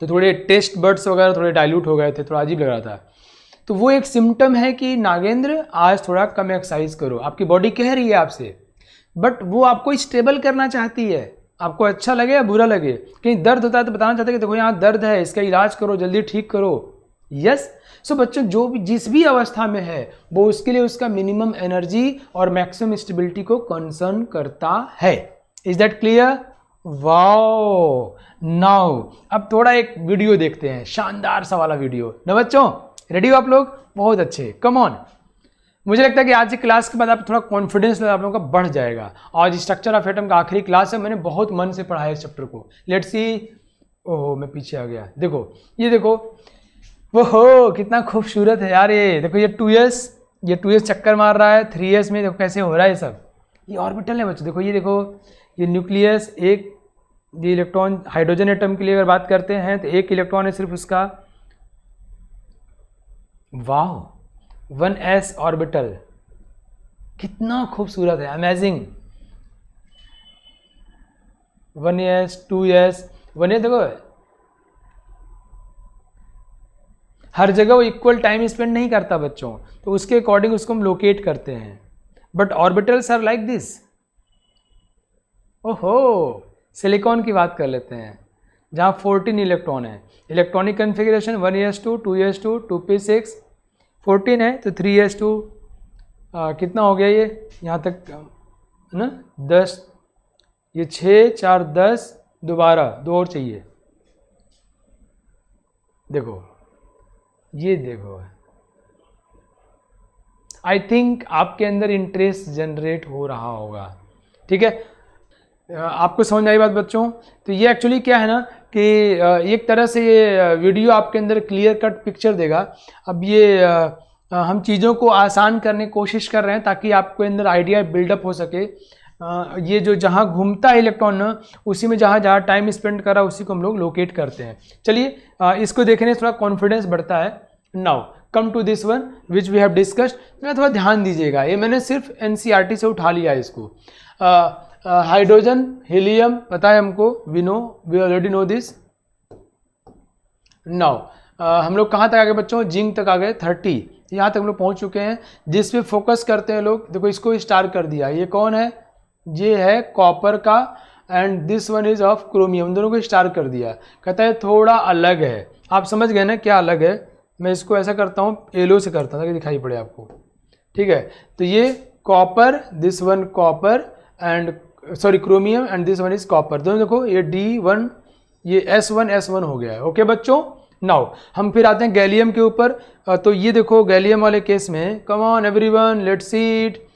तो थोड़े टेस्ट बर्ड्स वगैरह थोड़े डाइल्यूट हो गए थे, थोड़ा अजीब लग रहा था। तो वो एक सिम्टम है कि नागेंद्र आज थोड़ा कम एक्सरसाइज करो, आपकी बॉडी कह रही है आपसे, बट वो आपको स्टेबल करना चाहती है, आपको अच्छा लगे या बुरा लगे। कहीं दर्द होता है तो बताना चाहते हैं कि देखो यहाँ दर्द है, इसका इलाज करो, जल्दी ठीक करो। यस, सो बच्चों जो भी जिस भी अवस्था में है वो उसके लिए उसका मिनिमम एनर्जी और मैक्सिमम स्टेबिलिटी को कंसर्न करता है। Is that clear? Wow, now अब थोड़ा एक वीडियो देखते हैं, शानदार सा वाला वीडियो ना बच्चों। रेडी हो आप लोग? बहुत अच्छे, कम ऑन। मुझे लगता है कि आज की क्लास के बाद आप थोड़ा कॉन्फिडेंस लेवल आप लोगों का बढ़ जाएगा। आज स्ट्रक्चर ऑफ एटम का आखिरी क्लास है, मैंने बहुत मन से पढ़ा है इस चैप्टर को। Let's see. ओह मैं पीछे आ गया। देखो ये देखो, वो हो कितना खूबसूरत है यार। ये देखो, ये 2s चक्कर मार रहा है, 3s में देखो कैसे हो रहा है ये सब। ये ऑर्बिटल है बच्चों। देखो ये देखो, ये न्यूक्लियस, एक ये इलेक्ट्रॉन, हाइड्रोजन एटम के लिए अगर बात करते हैं तो एक इलेक्ट्रॉन है सिर्फ उसका। वाह, 1s ऑर्बिटल, कितना खूबसूरत है, अमेजिंग। 1s 2s 1s देखो, हर जगह वो इक्वल टाइम स्पेंड नहीं करता बच्चों, तो उसके अकॉर्डिंग उसको हम लोकेट करते हैं। But orbitals are like this. ओहो, सिलिकॉन की बात कर लेते हैं जहाँ 14 इलेक्ट्रॉन है। Electronic configuration 1s2 2s2 2p6 14 है, तो 3s2 कितना हो गया ये यहाँ तक ना 10, ये 6 4 10, दोबारा 2 और चाहिए। देखो ये देखो, आई थिंक आपके अंदर इंटरेस्ट जनरेट हो रहा होगा। ठीक है, आपको समझ में आई बात बच्चों? तो ये एक्चुअली क्या है ना कि एक तरह से ये वीडियो आपके अंदर क्लियर कट पिक्चर देगा। अब ये हम चीज़ों को आसान करने की कोशिश कर रहे हैं ताकि आपके अंदर आइडिया बिल्डअप हो सके। ये जो जहाँ घूमता है इलेक्ट्रॉन ना, उसी में जहाँ जहाँ टाइम स्पेंड करा उसी को हम लोग लोकेट करते हैं। चलिए इसको देखने से थोड़ा कॉन्फिडेंस बढ़ता है। Now come to this one which we have discussed. थोड़ा ध्यान दीजिएगा, ये मैंने सिर्फ NCERT से उठा लिया है इसको। हाइड्रोजन, हीलियम पता है हमको, we already know this. Now हम लोग कहाँ तक आ गए बच्चों? जिंक तक आ गए, 30 यहाँ तक हम लोग पहुँच चुके हैं। जिस पे फोकस करते हैं लोग, देखो इसको स्टार कर दिया। ये कौन है? ये है कॉपर का, and this one is of chromium, दोनों को स्टार कर दिया। कहता है थोड़ा अलग है। आप समझ गए ना क्या अलग है? मैं इसको ऐसा करता हूँ, येलो से करता हूँ ताकि दिखाई पड़े आपको। ठीक है, तो ये copper, this one copper and sorry chromium, and this one is copper. दोनों देखो, ये D1, ये S1 हो गया है। ओके बच्चों, नाउ हम फिर आते हैं गैलियम के ऊपर। तो ये देखो गैलियम वाले केस में, कम on everyone let's see it.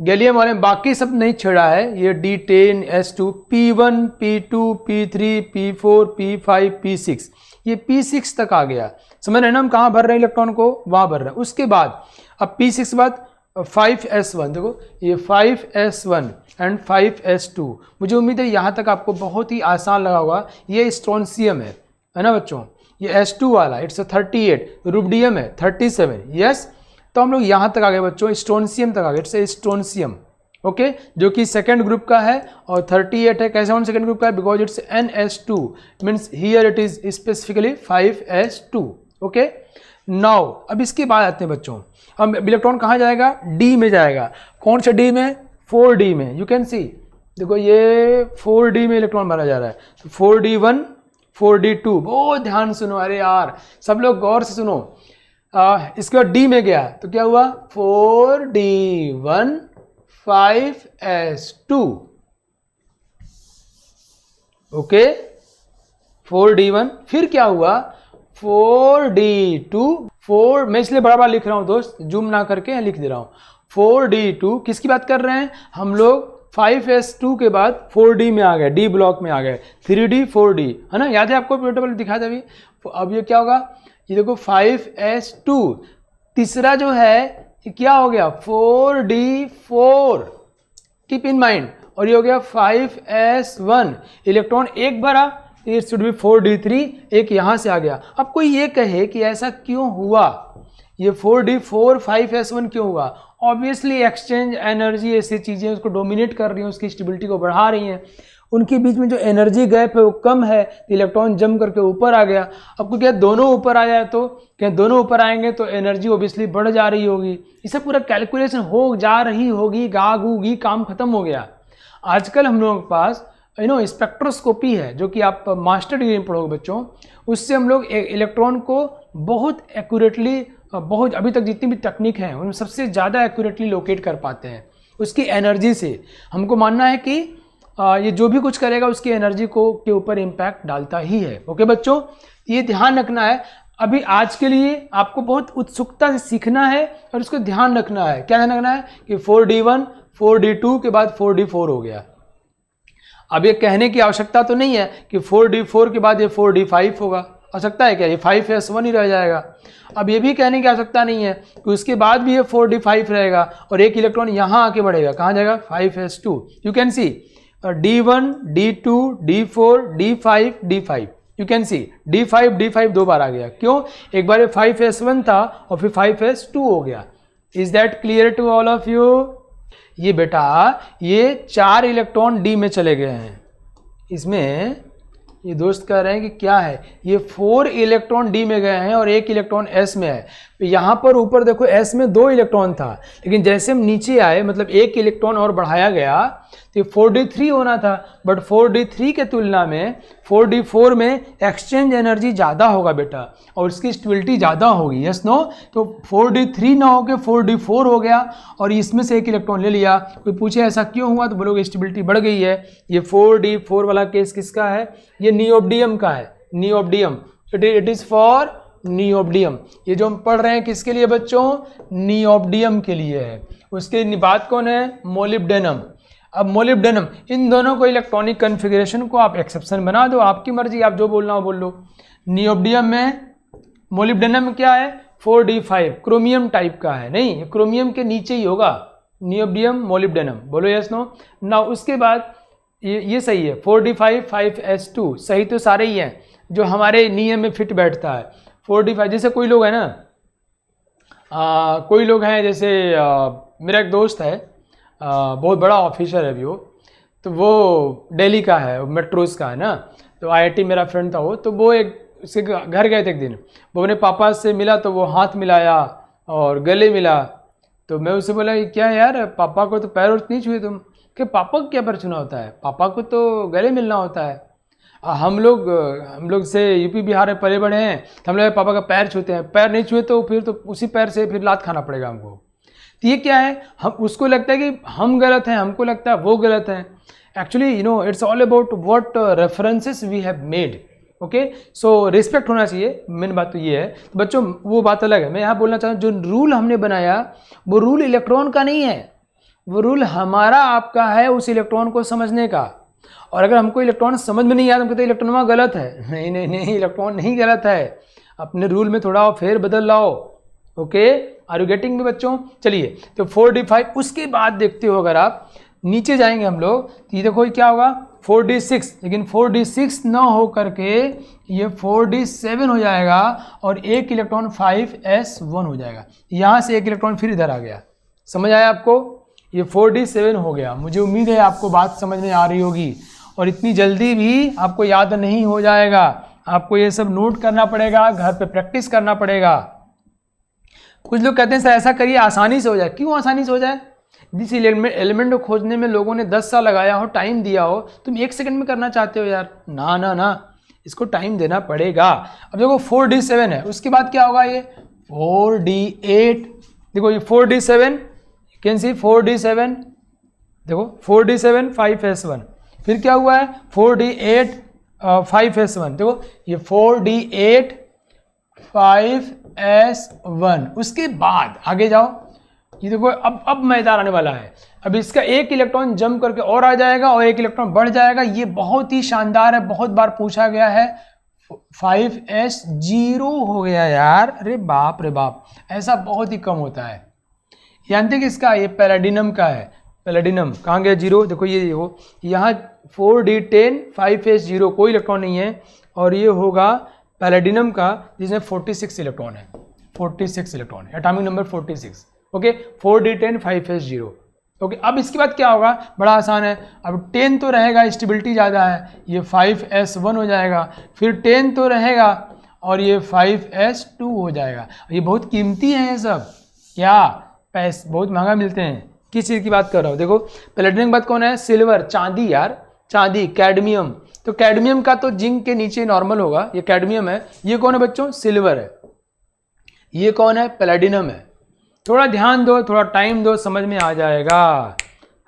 Gallium वाले बाकी सब नहीं छेड़ा है। ये D10 S2 P1 P2 P3 P4 P5 P6, ये P6 तक आ गया। समझ रहे हैं ना हम कहाँ भर रहे हैं इलेक्ट्रॉन को? वहाँ भर रहे हैं। उसके बाद अब P6 के बाद 5s1, देखो ये 5s1 एंड 5s2। मुझे उम्मीद है यहाँ तक आपको बहुत ही आसान लगा होगा। ये स्ट्रोंशियम है ना बच्चों? ये S2 वाला इट्स 38, रुबिडियम है 37। यस, तो हम लोग यहाँ तक आ गए बच्चों, स्ट्रोंशियम तक आ गए। इट्स स्ट्रोंशियम, ओके, जो कि सेकेंड ग्रुप का है और 38 है। कैसे हम सेकेंड ग्रुप का है? Because it's NS2 means here it is specifically 5s2। Okay, now अब इसके बाद आते हैं बच्चों, अब इलेक्ट्रॉन कहाँ जाएगा? D में जाएगा। कौन से D में? 4D में। यू कैन सी, देखो ये 4D में इलेक्ट्रॉन भरा जा रहा है। तो 4D1 4D2, बहुत ध्यान सुनो, अरे यार सब लोग गौर से सुनो। इसके बाद D में गया तो क्या हुआ? 4D1 5s2। ओके, 4D1, फिर क्या हुआ? 4D2 4, मैं इसलिए बड़ा बड़ा लिख रहा हूं दोस्त, जूम ना करके लिख दे रहा हूं। 4D2 किसकी बात कर रहे हैं हम लोग? 5s2 के बाद 4D में आ गए, D ब्लॉक में आ गए। 3D 4D है ना, याद है आपको? पोर्टेबल दिखा था अभी। अब ये क्या होगा? ये देखो 5s2, तीसरा जो है ये क्या हो गया? 4D4, keep in mind. और ये हो गया 5s1, इलेक्ट्रॉन एक भरा, इट शुड बी 4D3, एक यहां से आ गया। अब कोई ये कहे कि ऐसा क्यों हुआ, ये 4D4 5s1 क्यों हुआ? ऑब्वियसली एक्सचेंज एनर्जी, ऐसी चीजें उसको डोमिनेट कर रही हैं, उसकी स्टेबिलिटी को बढ़ा रही हैं। उनके बीच में जो एनर्जी गैप है वो कम है, तो इलेक्ट्रॉन जम करके ऊपर आ गया। आपको क्या दोनों ऊपर आ जाए तो क्या दोनों ऊपर आएंगे तो एनर्जी ओबियसली बढ़ जा रही होगी। इसे पूरा कैलकुलेशन हो जा रही होगी, गा गूगी काम खत्म हो गया। आजकल हम लोगों के पास स्पेक्ट्रोस्कोपी है, जो कि आप मास्टर डिग्री में पढ़ोगे बच्चों, उससे हम लोग इलेक्ट्रॉन को बहुत एक्यूरेटली, बहुत अभी तक जितनी भी तकनीक है उनमें सबसे ज़्यादा एक्यूरेटली लोकेट कर पाते हैं उसकी एनर्जी से। हमको मानना है कि ये जो भी कुछ करेगा उसकी एनर्जी को के ऊपर इम्पैक्ट डालता ही है। ओके बच्चों, ये ध्यान रखना है। अभी आज के लिए आपको बहुत उत्सुकता से सीखना है और उसको ध्यान रखना है। क्या ध्यान रखना है कि 4D1 4D2 के बाद 4D4 हो गया। अब ये कहने की आवश्यकता तो नहीं है कि 4D4 के बाद ये 4D5 होगा, आवश्यकता है क्या, ये 5s1 ही रह जाएगा। अब ये भी कहने की आवश्यकता नहीं है कि उसके बाद भी ये 4D5 रहेगा और एक इलेक्ट्रॉन यहाँ आके बढ़ेगा, कहाँ जाएगा 5s2। You can see D1 D2 D4 D5 D5, you can see D5 दो बार आ गया। क्यों, एक बार ये 5s1 था और फिर 5s2 हो गया। Is that clear to all of you? ये बेटा ये 4 इलेक्ट्रॉन डी में चले गए हैं। इसमें ये दोस्त कह रहे हैं कि क्या है, ये 4 इलेक्ट्रॉन डी में गए हैं और 1 इलेक्ट्रॉन एस में है। यहाँ पर ऊपर देखो एस में 2 इलेक्ट्रॉन था, लेकिन जैसे हम नीचे आए मतलब 1 इलेक्ट्रॉन और बढ़ाया गया तो 4D3 होना था, बट 4D3 के तुलना में 4D4 में एक्सचेंज एनर्जी ज़्यादा होगा बेटा और उसकी स्टेबिलिटी ज़्यादा होगी। यस नो, तो 4D3 ना होकर 4D4 हो गया और इसमें से 1 इलेक्ट्रॉन ले लिया। कोई पूछे ऐसा क्यों हुआ तो बोलोगे स्टेबिलिटी बढ़ गई है। ये 4D4 वाला केस किसका है, ये नियोबिडियम का है। नियोबिडियम, इट इज़ फॉर नियोबिडियम। ये जो हम पढ़ रहे हैं किसके लिए बच्चों, नियोबिडियम के लिए है। उसके बाद कौन है, मोलिब्डेनम। अब मोलिब्डेनम, इन दोनों को इलेक्ट्रॉनिक कन्फिग्रेशन को आप एक्सेप्शन बना दो, आपकी मर्जी, आप जो बोलना हो बोल लो। नियोबिडियम में, मोलिब्डेनम क्या है 4D5 क्रोमियम टाइप का है, नहीं क्रोमियम के नीचे ही होगा नियोबिडियम मोलिब्डेनम, बोलो यस नो ना। उसके बाद ये सही है 4D5 5s2, सही तो सारे ही हैं जो हमारे नियम में फिट बैठता है। 4D5 जैसे कोई लोग है ना, कोई लोग हैं जैसे मेरा एक दोस्त है, बहुत बड़ा ऑफिसर है अभी वो, तो वो दिल्ली का है, मेट्रोस का है ना, तो IIT मेरा फ्रेंड था वो, तो वो एक उसके घर गए थे एक दिन, वो अपने पापा से मिला तो वो हाथ मिलाया और गले मिला। तो मैं उससे बोला कि क्या यार, पापा को तो पैर और नहीं छुए तुम? कि पापा को क्या पैर छूना होता है, पापा को तो गले मिलना होता है। हम लोग से यूपी बिहार में पले बड़े हैं, तो हम लोग पापा का पैर छूते हैं, पैर नहीं छुए तो फिर तो उसी पैर से फिर लात खाना पड़ेगा हमको। तो ये क्या है, हम उसको लगता है कि हम गलत हैं, हमको लगता है वो गलत है। Actually you know it's all about what references we have made. Okay, so respect होना चाहिए, मेन बात तो ये है। तो बच्चों वो बात अलग है, मैं यहाँ बोलना चाहता हूँ जो रूल हमने बनाया वो रूल इलेक्ट्रॉन का नहीं है, वो रूल हमारा आपका है उस इलेक्ट्रॉन को समझने का। और अगर हमको इलेक्ट्रॉन समझ में नहीं आया तो हम कहते इलेक्ट्रॉन वहाँ गलत है। नहीं नहीं नहीं, इलेक्ट्रॉन नहीं गलत है, अपने रूल में थोड़ा फेर बदल लाओ। ओके, आर यू गेटिंग में बच्चों? चलिए, तो 4D5 उसके बाद देखते हो, अगर आप नीचे जाएंगे हम लोग तो ये देखो क्या होगा 4D6, लेकिन 4D6 ना हो करके ये 4D7 हो जाएगा और 1 इलेक्ट्रॉन 5s1 हो जाएगा। यहाँ से 1 इलेक्ट्रॉन फिर इधर आ गया, समझ आया आपको? ये 4D7 हो गया। मुझे उम्मीद है आपको बात समझ में आ रही होगी और इतनी जल्दी भी आपको याद नहीं हो जाएगा, आपको ये सब नोट करना पड़ेगा, घर पे प्रैक्टिस करना पड़ेगा। कुछ लोग कहते हैं सर ऐसा करिए आसानी से हो जाए। क्यों आसानी से हो जाए? जिस एलिमेंट को खोजने में लोगों ने 10 साल लगाया हो, टाइम दिया हो, तुम 1 सेकंड में करना चाहते हो यार? ना ना ना, इसको टाइम देना पड़ेगा। अब देखो 4D7 है, उसके बाद क्या होगा ये 4D8। देखो ये 4D7, कैन सी 4D7, देखो 4D7 5s1, फिर क्या हुआ है 4D8 5s1, देखो ये 4D8 5s1। उसके बाद आगे जाओ, ये देखो अब मैदान आने वाला है। अब इसका 1 इलेक्ट्रॉन जम करके और आ जाएगा और 1 इलेक्ट्रॉन बढ़ जाएगा। ये बहुत ही शानदार है, बहुत बार पूछा गया है। 5s0 हो गया यार, अरे बाप रे बाप, ऐसा बहुत ही कम होता है। जानते कि इसका ये पैलेडिनम का है, पैलेडिनम कहाँ गया 0, देखो ये हो यहाँ 4D10 5s0 कोई इलेक्ट्रॉन नहीं है, और ये होगा पैलेडिनम का जिसमें 46 इलेक्ट्रॉन है, 46 electron, atomic number 46। Okay, 4D10 5s0। Okay, अब इसके बाद क्या होगा, बड़ा आसान है। अब 10 तो रहेगा, स्टेबिलिटी ज़्यादा है, ये 5s1 हो जाएगा, फिर 10 तो रहेगा और ये 5s2 हो जाएगा। ये बहुत कीमती है ये सब, क्या पैसे बहुत महंगा मिलते हैं। किस चीज़ की बात कर रहा हूँ, देखो प्लेटिनम के बाद कौन है, सिल्वर, चांदी यार, चांदी, कैडमियम। तो कैडमियम का तो जिंक के नीचे नॉर्मल होगा, ये कैडमियम है। ये कौन है बच्चों, सिल्वर है। ये कौन है, प्लेटिनम है। थोड़ा ध्यान दो, थोड़ा टाइम दो, समझ में आ जाएगा,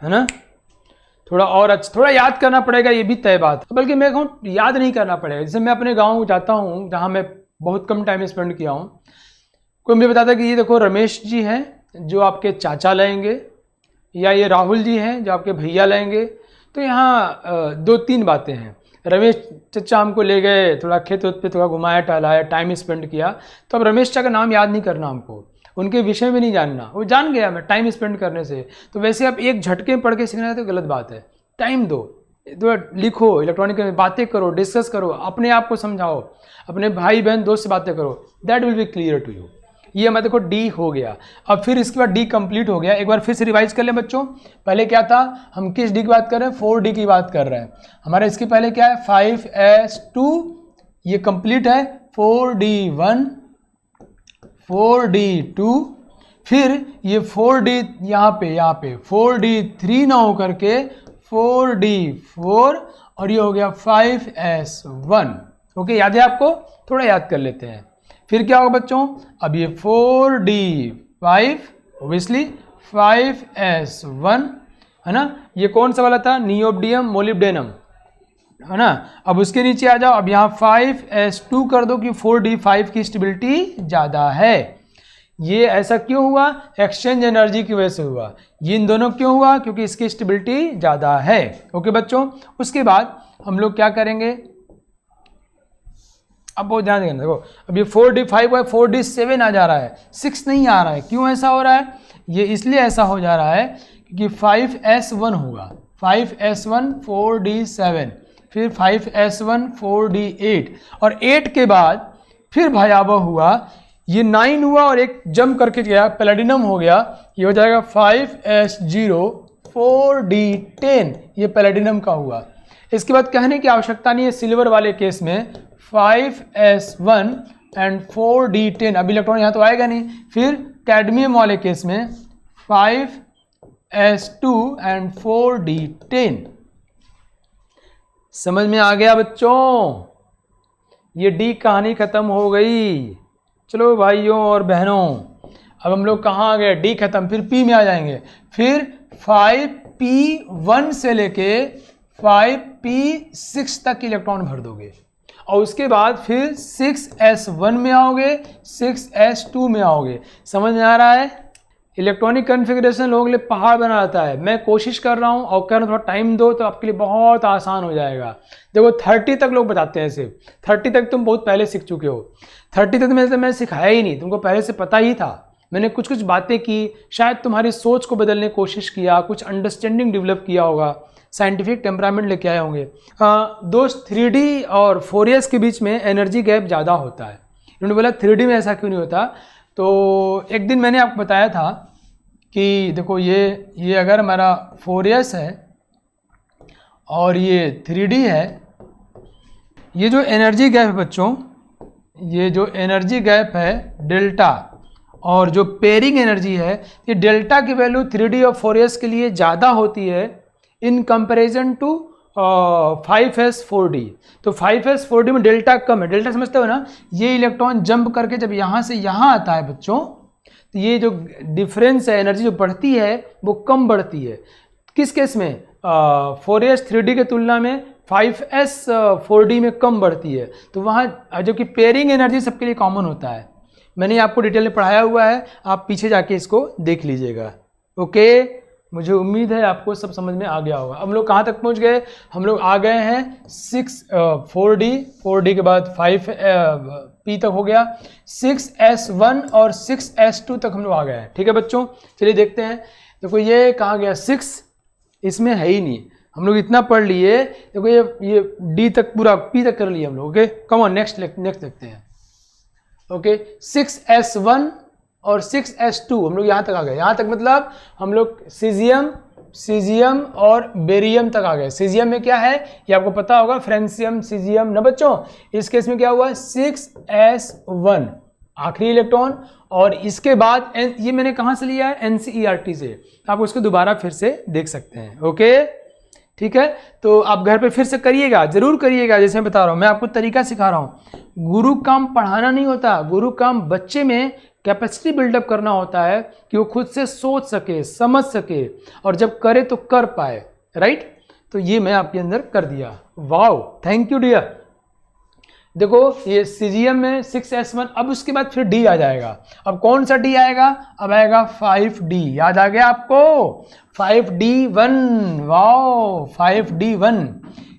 है ना। थोड़ा और अच्छा, थोड़ा याद करना पड़ेगा, ये भी तय बात है, बल्कि मैं कहूँ याद नहीं करना पड़ेगा। जैसे मैं अपने गाँव जाता हूँ जहाँ मैं बहुत कम टाइम स्पेंड किया हूँ, कोई मुझे बताता है कि ये देखो रमेश जी हैं जो आपके चाचा लेंगे, या ये राहुल जी हैं जो आपके भैया लेंगे। तो यहाँ 2-3 बातें हैं। रमेश चचा हमको ले गए, थोड़ा खेत वेत पे थोड़ा घुमाया टहलाया, टाइम स्पेंड किया, तो अब रमेश चचा का नाम याद नहीं करना हमको, उनके विषय में नहीं जानना, वो जान गया मैं टाइम स्पेंड करने से। तो वैसे आप एक झटके में पढ़ के सीखना है तो गलत बात है। टाइम दो, लिखो, इलेक्ट्रॉनिक में बातें करो, डिस्कस करो, अपने आप को समझाओ, अपने भाई बहन दोस्त से बातें करो, that will be clear to you. ये हमारे देखो डी हो गया। अब फिर इसके बाद डी कंप्लीट हो गया। एक बार फिर से रिवाइज कर लें बच्चों। पहले क्या था, हम किस डी की बात कर रहे हैं, 4D की बात कर रहे हैं। हमारा इसके पहले क्या है, 5s2, ये कंप्लीट है, 4D1, 4D2, फिर ये 4D यहाँ पे 4D3 ना हो करके 4D4, और ये हो गया 5s1। ओके, याद है आपको, थोड़ा याद कर लेते हैं। फिर क्या होगा बच्चों, अब ये 4D5, ओबियसली 5s1, है ना। ये कौन सा वाला था, नियोबिडियम मोलिब्डेनम, है ना। अब उसके नीचे आ जाओ, अब यहाँ 5s2 कर दो कि 4D5 की स्टेबिलिटी ज़्यादा है। ये ऐसा क्यों हुआ, एक्सचेंज एनर्जी की वजह से हुआ। ये इन दोनों क्यों हुआ, क्योंकि इसकी स्टेबिलिटी ज़्यादा है। ओके बच्चों, उसके बाद हम लोग क्या करेंगे, अब बहुत ध्यान देना, देखो अब ये 4D5 है, 4D7 आ जा रहा है, 6 नहीं आ रहा है। क्यों ऐसा हो रहा है, ये इसलिए ऐसा हो जा रहा है क्योंकि 5s1 होगा, 5s1 4D7, फिर 5s1 4D8, और 8 के बाद फिर भयावह हुआ, ये 9 हुआ और एक जंप करके गया, प्लेटिनम हो गया, ये हो जाएगा 5s0 4D10, ये प्लेटिनम का हुआ। इसके बाद कहने की आवश्यकता नहीं है, सिल्वर वाले केस में 5s1 एंड 4D10, अब इलेक्ट्रॉन यहाँ तो आएगा नहीं। फिर कैडमियम वाले केस में 5s2 एंड 4D10। समझ में आ गया बच्चों, ये डी कहानी खत्म हो गई। चलो भाइयों और बहनों, अब हम लोग कहाँ आ गए, डी खत्म, फिर पी में आ जाएंगे। फिर 5p1 से लेके 5p6 तक इलेक्ट्रॉन भर दोगे, और उसके बाद फिर 6s1 में आओगे, 6s2 में आओगे। समझ में आ रहा है, इलेक्ट्रॉनिक कन्फिग्रेशन लोगों के लिए पहाड़ बना रहता है। मैं कोशिश कर रहा हूँ, और कह रहा हूँ थोड़ा टाइम दो तो आपके लिए बहुत आसान हो जाएगा। देखो 30 तक लोग बताते हैं, सिर्फ 30 तक तुम बहुत पहले सीख चुके हो। 30 तक मैंने सिखाया ही नहीं, तुमको पहले से पता ही था। मैंने कुछ कुछ बातें की, शायद तुम्हारी सोच को बदलने की कोशिश किया, कुछ अंडरस्टैंडिंग डेवलप किया होगा, साइंटिफिक टेम्परामेंट लेके आए होंगे। दोस्त 3D और 4S के बीच में एनर्जी गैप ज़्यादा होता है। उन्होंने बोला 3D में ऐसा क्यों नहीं होता, तो एक दिन मैंने आपको बताया था कि देखो ये अगर हमारा 4S है और ये 3D है, ये जो एनर्जी गैप है बच्चों, ये जो एनर्जी गैप है डेल्टा, और जो पेयरिंग एनर्जी है, ये डेल्टा की वैल्यू 3D और 4S के लिए ज़्यादा होती है इन कंपैरिजन टू 5s4d। तो 5s4d में डेल्टा कम है, डेल्टा समझते हो ना, ये इलेक्ट्रॉन जंप करके जब यहाँ से यहाँ आता है बच्चों, तो ये जो डिफरेंस है, एनर्जी जो बढ़ती है वो कम बढ़ती है। किस केस में, 4s 3d के तुलना में 5s 4d में कम बढ़ती है। तो वहाँ जो कि पेयरिंग एनर्जी सबके लिए कॉमन होता है, मैंने आपको डिटेल में पढ़ाया हुआ है, आप पीछे जाके इसको देख लीजिएगा। ओके, मुझे उम्मीद है आपको सब समझ में आ गया होगा। हम लोग कहाँ तक पहुँच गए, हम लोग आ गए हैं 4D के बाद 5p तक हो गया, 6s1 और 6s2 तक हम लोग आ गए हैं। ठीक है बच्चों, चलिए देखते हैं। देखो ये कहाँ गया, 6 इसमें है ही नहीं, हम लोग इतना पढ़ लिए। देखो ये D तक पूरा P तक कर लिए हम लोग। ओके, कम ऑन, नेक्स्ट देखते हैं। ओके, 6s1 और 6s2 हम लोग यहाँ तक आ गए। यहाँ तक मतलब हम लोग सीजियम और बेरियम तक आ गए। सीजियम में क्या है ये आपको पता होगा, फ्रेंसियम, सीजियम ना बच्चों। इस केस में क्या हुआ 6s1 आखिरी इलेक्ट्रॉन, और इसके बाद ये मैंने कहाँ से लिया है NCERT से, आप उसको दोबारा फिर से देख सकते हैं। ओके ठीक है, तो आप घर पे फिर से करिएगा, जरूर करिएगा। जैसे मैं बता रहा हूँ, मैं आपको तरीका सिखा रहा हूँ। गुरु काम पढ़ाना नहीं होता, गुरु काम बच्चे में कैपेसिटी बिल्डअप करना होता है कि वो खुद से सोच सके, समझ सके, और जब करे तो कर पाए। राइट, तो ये मैं आपके अंदर कर दिया। Wow, thank you dear. देखो ये सीजियम में 6s1, अब उसके बाद फिर D आ जाएगा। अब कौन सा D आएगा, अब आएगा 5D। याद आ गया आपको 5D1। वाओ 5D1,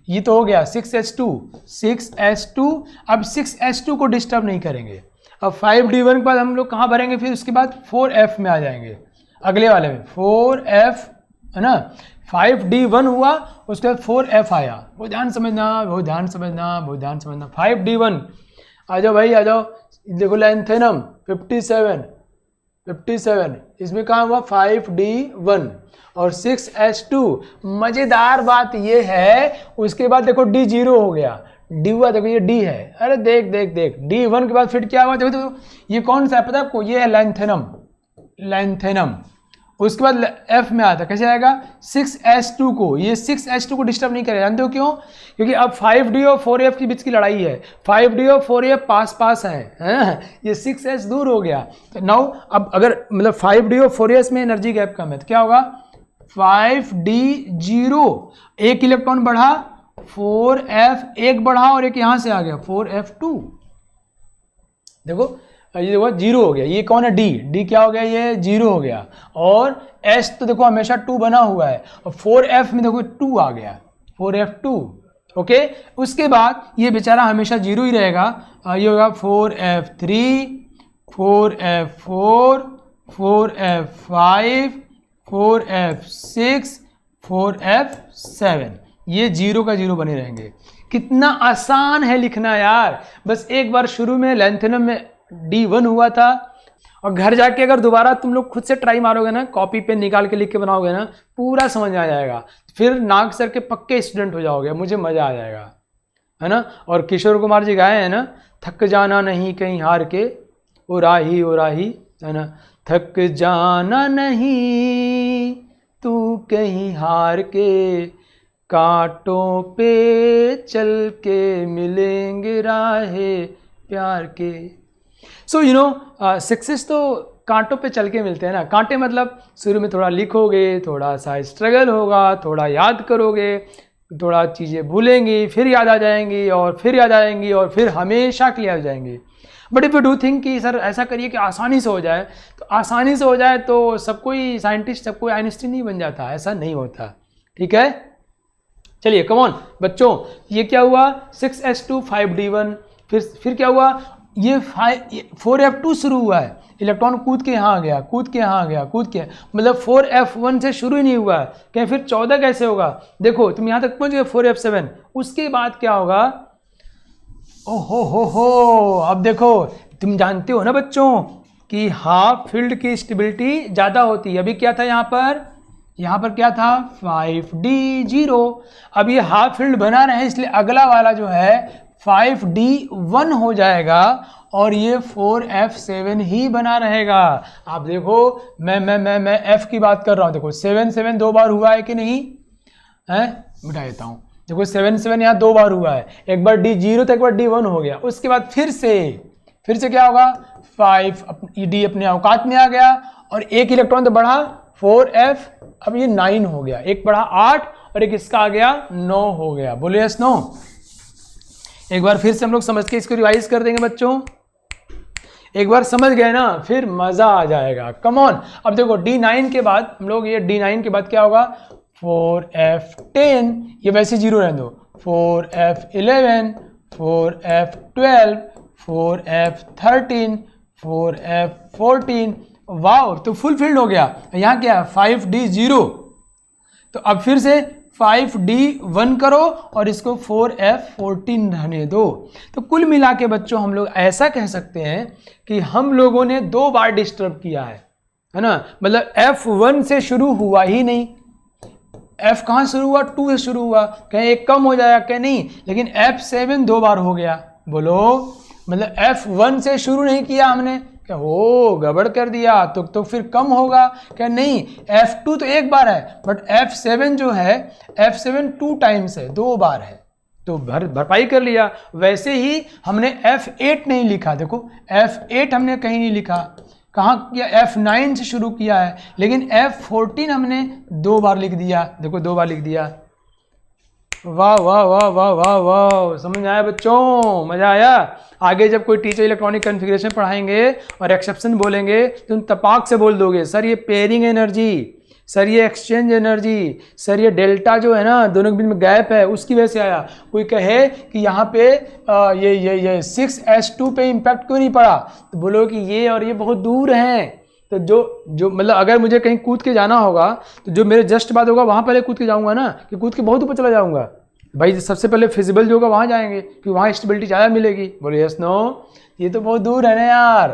ये तो हो गया 6s2। अब 6s2 को डिस्टर्ब नहीं करेंगे। अब 5D1 के बाद हम लोग कहाँ भरेंगे, फिर उसके बाद 4f में आ जाएंगे, अगले वाले में 4f है ना। 5D1 हुआ, उसके बाद 4f आया। वो ध्यान समझना, वो ध्यान समझना, वो ध्यान समझना। 5D1 आ जाओ भाई, आ जाओ। देखो लैंथेनम 57, इसमें कहाँ हुआ 5D1 और 6s2। मजेदार बात ये है, उसके बाद देखो D0 हो गया, D हुआ, देखो ये D है। अरे देख देख देख, D1 के बाद फिर क्या हुआ, देखो देखो ये कौन सा है पता है आपको, ये है लैंथेनम। उसके बाद F में आता, कैसे आएगा 6s2 को, ये 6s2 को डिस्टर्ब नहीं करेगा। जानते हो क्यों, क्योंकि अब 5D और 4f के बीच की लड़ाई है। 5D और 4f पास है, ये 6s दूर हो गया। तो नाउ अब अगर मतलब 5D और 4s में एनर्जी गैप कम है तो क्या होगा 5D0, एक इलेक्ट्रॉन बढ़ा, 4f एक बढ़ा और एक यहां से आ गया 4f2। देखो ये देखो 0 हो गया, ये कौन है D क्या हो गया, ये 0 हो गया। और S तो देखो हमेशा 2 बना हुआ है, और 4f में देखो 2 आ गया, 4f2। ओके, उसके बाद ये बेचारा हमेशा 0 ही रहेगा। ये होगा 4f3, 4f4, 4f5, 4f6, 4f7, ये 0 का 0 बने रहेंगे। कितना आसान है लिखना यार। बस एक बार शुरू में लैंथेनम में D1 हुआ था, और घर जाके अगर दोबारा तुम लोग खुद से ट्राई मारोगे ना, कॉपी पे निकाल के लिख के बनाओगे ना, पूरा समझ आ जाएगा। फिर नाग सर के पक्के स्टूडेंट हो जाओगे, मुझे मजा आ जाएगा, है ना। और किशोर कुमार जी गाए हैं ना, थक जाना नहीं कहीं हार के, ओ राही है ना, थक जाना नहीं तू कहीं हार के, कांटों पे चल के मिलेंगे राहे प्यार के। सो यू नो सक्सेस तो कांटों पे चल के मिलते हैं ना। कांटे मतलब शुरू में थोड़ा लिखोगे, थोड़ा सा स्ट्रगल होगा, थोड़ा याद करोगे, थोड़ा चीज़ें भूलेंगी, फिर याद आ जाएंगी, और फिर याद आएंगी, और फिर हमेशा के लिए याद जाएंगी। But if you do think कि सर ऐसा करिए कि आसानी से हो जाए, तो आसानी से हो जाए तो सब कोई साइंटिस्ट, सब कोई आइंस्टीन नहीं बन जाता, ऐसा नहीं होता। ठीक है, चलिए कम ऑन बच्चों, ये क्या हुआ 6s2 5D1, फिर क्या हुआ, ये 4f2 शुरू हुआ है, इलेक्ट्रॉन कूद के यहाँ आ गया, मतलब 4f1 से शुरू ही नहीं हुआ है, कहीं फिर 14 कैसे होगा। देखो तुम यहाँ तक पहुँच गए 4f7, उसके बाद क्या होगा, ओहो हो, अब देखो तुम जानते हो ना बच्चों कि हाफ फील्ड की स्टेबिलिटी ज़्यादा होती है। अभी क्या था यहाँ पर क्या था 5D0, अब ये हाफ फील्ड बना रहे हैं, इसलिए अगला वाला जो है 5D1 हो जाएगा, और ये 4f7 ही बना रहेगा। आप देखो मैं f की बात कर रहा हूँ, देखो 7 दो बार हुआ है कि नहीं है, मिटा देता हूँ। देखो 7 यहाँ दो बार हुआ है, एक बार D0 तो एक बार D1 हो गया। उसके बाद फिर से क्या होगा 5 D अपने औकात में आ गया, और एक इलेक्ट्रॉन तो बढ़ा 4f, अब ये 9 हो गया, एक बढ़ा 8 और एक इसका आ गया 9 हो गया। बोलो यस नो। एक बार फिर से हम लोग समझ के इसको रिवाइज कर देंगे बच्चों। एक बार समझ गए ना, फिर मजा आ जाएगा। कम ऑन, अब देखो D9 के बाद हम लोग, ये D9 के बाद क्या होगा 4f10, ये वैसे 0 रहने दो, 4f11, 4f12, 4f13, 4f14। Wow, तो फुल फील्ड हो गया। यहाँ क्या 5D0, तो अब फिर से 5D1 करो और इसको 4F14 रहने दो। तो कुल मिला के बच्चों हम लोग ऐसा कह सकते हैं कि हम लोगों ने 2 बार डिस्टर्ब किया है ना। मतलब F1 से शुरू हुआ ही नहीं, F कहाँ शुरू हुआ, 2 से शुरू हुआ, कहीं एक कम हो जाएगा क्या, नहीं, लेकिन F7 2 बार हो गया। बोलो, मतलब F1 से शुरू नहीं किया हमने, क्या हो गड़बड़ कर दिया तो फिर कम होगा क्या, नहीं, F2 तो एक बार है, बट F7 जो है, F7 2 टाइम्स है, 2 बार है, तो भरपाई कर लिया। वैसे ही हमने F8 नहीं लिखा, देखो F8 हमने कहीं नहीं लिखा, कहाँ किया, F9 से शुरू किया है, लेकिन F14 हमने 2 बार लिख दिया, देखो 2 बार लिख दिया। वाह वाह वाह वाह वाह वाह, समझ आया बच्चों, मजा आया। आगे जब कोई टीचर इलेक्ट्रॉनिक कॉन्फ़िगरेशन पढ़ाएंगे और एक्सेप्शन बोलेंगे तो तुम तपाक से बोल दोगे, सर ये पेयरिंग एनर्जी, सर ये एक्सचेंज एनर्जी, सर ये डेल्टा जो है ना दोनों के बीच में गैप है उसकी वजह से आया। कोई कहे कि यहाँ पे ये 6s2 पे इम्पैक्ट क्यों नहीं पड़ा, तो बोलो कि ये और ये बहुत दूर हैं, तो जो मतलब अगर मुझे कहीं कूद के जाना होगा तो जो मेरे जस्ट बाद होगा वहाँ पहले कूद के जाऊँगा ना, कि कूद के बहुत ऊपर चला जाऊँगा भाई, सबसे पहले फिजिबल जो होगा वहाँ जाएंगे कि वहाँ स्टेबिलिटी ज़्यादा मिलेगी। बोले यस नो, ये तो बहुत दूर है ना यार,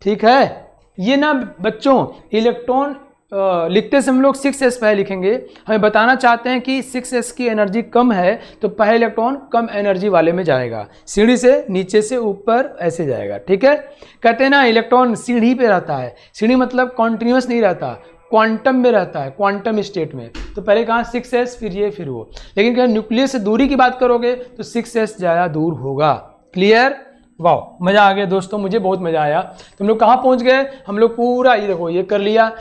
ठीक है। ये ना बच्चों इलेक्ट्रॉन लिखते से हम लोग 6s पहले लिखेंगे, हमें बताना चाहते हैं कि 6s की एनर्जी कम है तो पहले इलेक्ट्रॉन कम एनर्जी वाले में जाएगा, सीढ़ी से नीचे से ऊपर ऐसे जाएगा, ठीक है। कहते हैं ना इलेक्ट्रॉन सीढ़ी पे रहता है, सीढ़ी मतलब कॉन्टिन्यूस नहीं रहता, क्वांटम में रहता है, क्वांटम स्टेट में, तो पहले कहाँ 6s फिर ये फिर वो, लेकिन क्या न्यूक्लियस से दूरी की बात करोगे तो 6s ज़्यादा दूर होगा। क्लियर, वाह मज़ा आ गया दोस्तों, मुझे बहुत मज़ा आया। तुम लोग कहाँ पहुँच गए, हम लोग पूरा ये देखो ये कर लिया,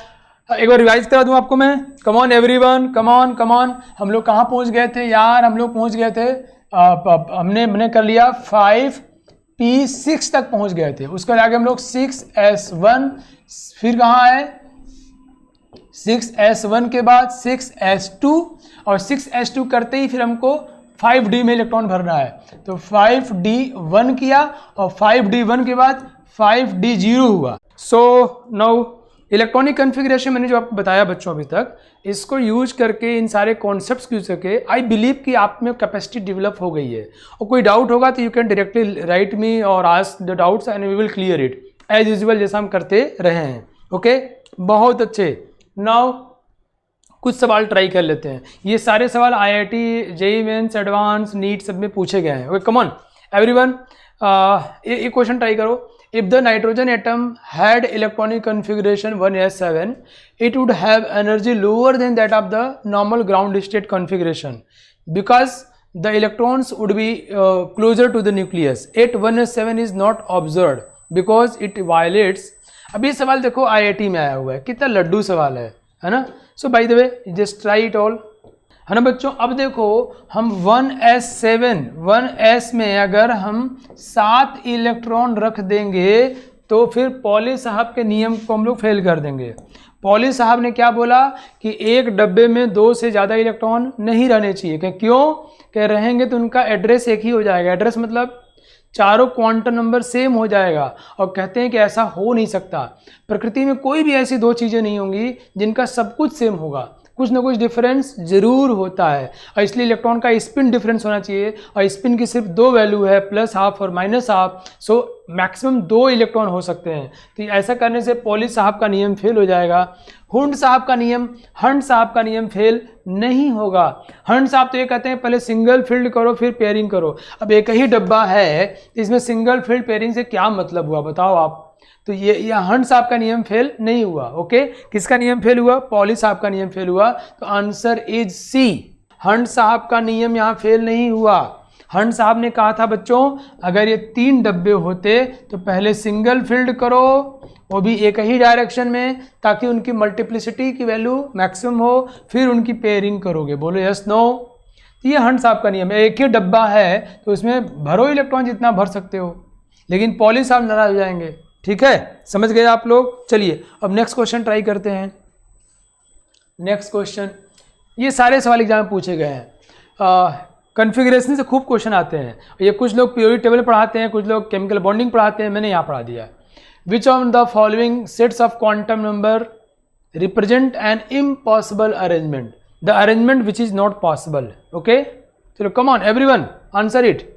एक बार रिवाइज करा दूं आपको मैं, कम ऑन एवरीवन, कम ऑन, हम लोग कहाँ पहुँच गए थे यार, हम लोग पहुँच गए थे हमने कर लिया 5p6 तक पहुँच गए थे, उसके बाद आगे हम लोग 6s1, फिर कहाँ है 6s1 के बाद 6s2, और 6s2 करते ही फिर हमको 5d में इलेक्ट्रॉन भरना है, तो 5d1 किया और 5d1 के बाद 5d0 हुआ। सो नाउ इलेक्ट्रॉनिक कॉन्फ़िगरेशन मैंने जो आपको बताया बच्चों अभी तक, इसको यूज करके इन सारे कॉन्सेप्ट्स यूज करके आई बिलीव कि आप में कैपेसिटी डेवलप हो गई है, और कोई डाउट होगा तो you can directly write me और ask the doubts and we will clear it as usual जैसा हम करते रहे हैं। ओके, बहुत अच्छे। नाउ कुछ सवाल ट्राई कर लेते हैं, ये सारे सवाल IIT JEE mains advance NEET सब में पूछे गए हैं। ओके कम ऑन एवरीवन, एक क्वेश्चन ट्राई करो। If the nitrogen atom had electronic configuration 1s7, it would have energy lower than that of the normal ground state configuration because the electrons would be closer to the nucleus. At 1s7 is not observed because it violates. अब ये सवाल देखो IIT में आया हुआ है, कितना लड्डू सवाल है ना। So by the way, just try it all, है ना बच्चों। अब देखो हम 1s में अगर हम 7 इलेक्ट्रॉन रख देंगे तो फिर पॉली साहब के नियम को हम लोग फेल कर देंगे। पॉली साहब ने क्या बोला कि एक डब्बे में 2 से ज़्यादा इलेक्ट्रॉन नहीं रहने चाहिए, क्यों कह रहेंगे तो उनका एड्रेस एक ही हो जाएगा, एड्रेस मतलब चारों क्वांटम नंबर सेम हो जाएगा, और कहते हैं कि ऐसा हो नहीं सकता, प्रकृति में कोई भी ऐसी 2 चीज़ें नहीं होंगी जिनका सब कुछ सेम होगा, कुछ ना कुछ डिफरेंस जरूर होता है, और इसलिए इलेक्ट्रॉन का स्पिन डिफरेंस होना चाहिए, और स्पिन की सिर्फ 2 वैल्यू है, +½ और -½ सो मैक्सिमम 2 इलेक्ट्रॉन हो सकते हैं। तो ऐसा करने से पॉली साहब का नियम फेल हो जाएगा, हुंड साहब का नियम फेल नहीं होगा। हंड साहब तो ये कहते हैं पहले सिंगल फील्ड करो फिर पेयरिंग करो। अब एक ही डब्बा है इसमें सिंगल फील्ड पेयरिंग से क्या मतलब हुआ बताओ आप। तो ये हंड साहब का नियम फेल नहीं हुआ। ओके, किसका नियम फेल हुआ? पॉली साहब का नियम फेल हुआ। तो आंसर इज सी, हंड साहब का नियम यहाँ फेल नहीं हुआ। हंड साहब ने कहा था बच्चों अगर ये 3 डब्बे होते तो पहले सिंगल फील्ड करो, वो भी एक ही डायरेक्शन में, ताकि उनकी मल्टीप्लिसिटी की वैल्यू मैक्सिमम हो, फिर उनकी पेयरिंग करोगे। बोलो यस नो। तो ये हंड साहब का नियम है। एक ही डब्बा है तो उसमें भरो इलेक्ट्रॉन जितना भर सकते हो, लेकिन पॉली साहब नाराज हो जाएंगे। ठीक है, समझ गए आप लोग। चलिए अब नेक्स्ट क्वेश्चन ट्राई करते हैं। नेक्स्ट क्वेश्चन, ये सारे सवाल एग्जाम में पूछे गए हैं। कॉन्फ़िगरेशन से खूब क्वेश्चन आते हैं। ये कुछ लोग पीरियोडिक टेबल पढ़ाते हैं, कुछ लोग केमिकल बॉन्डिंग पढ़ाते हैं, मैंने यहाँ पढ़ा दिया। Which of the following sets of quantum number represent an impossible arrangement. The arrangement which is not possible. Okay, चलो come on everyone, answer it.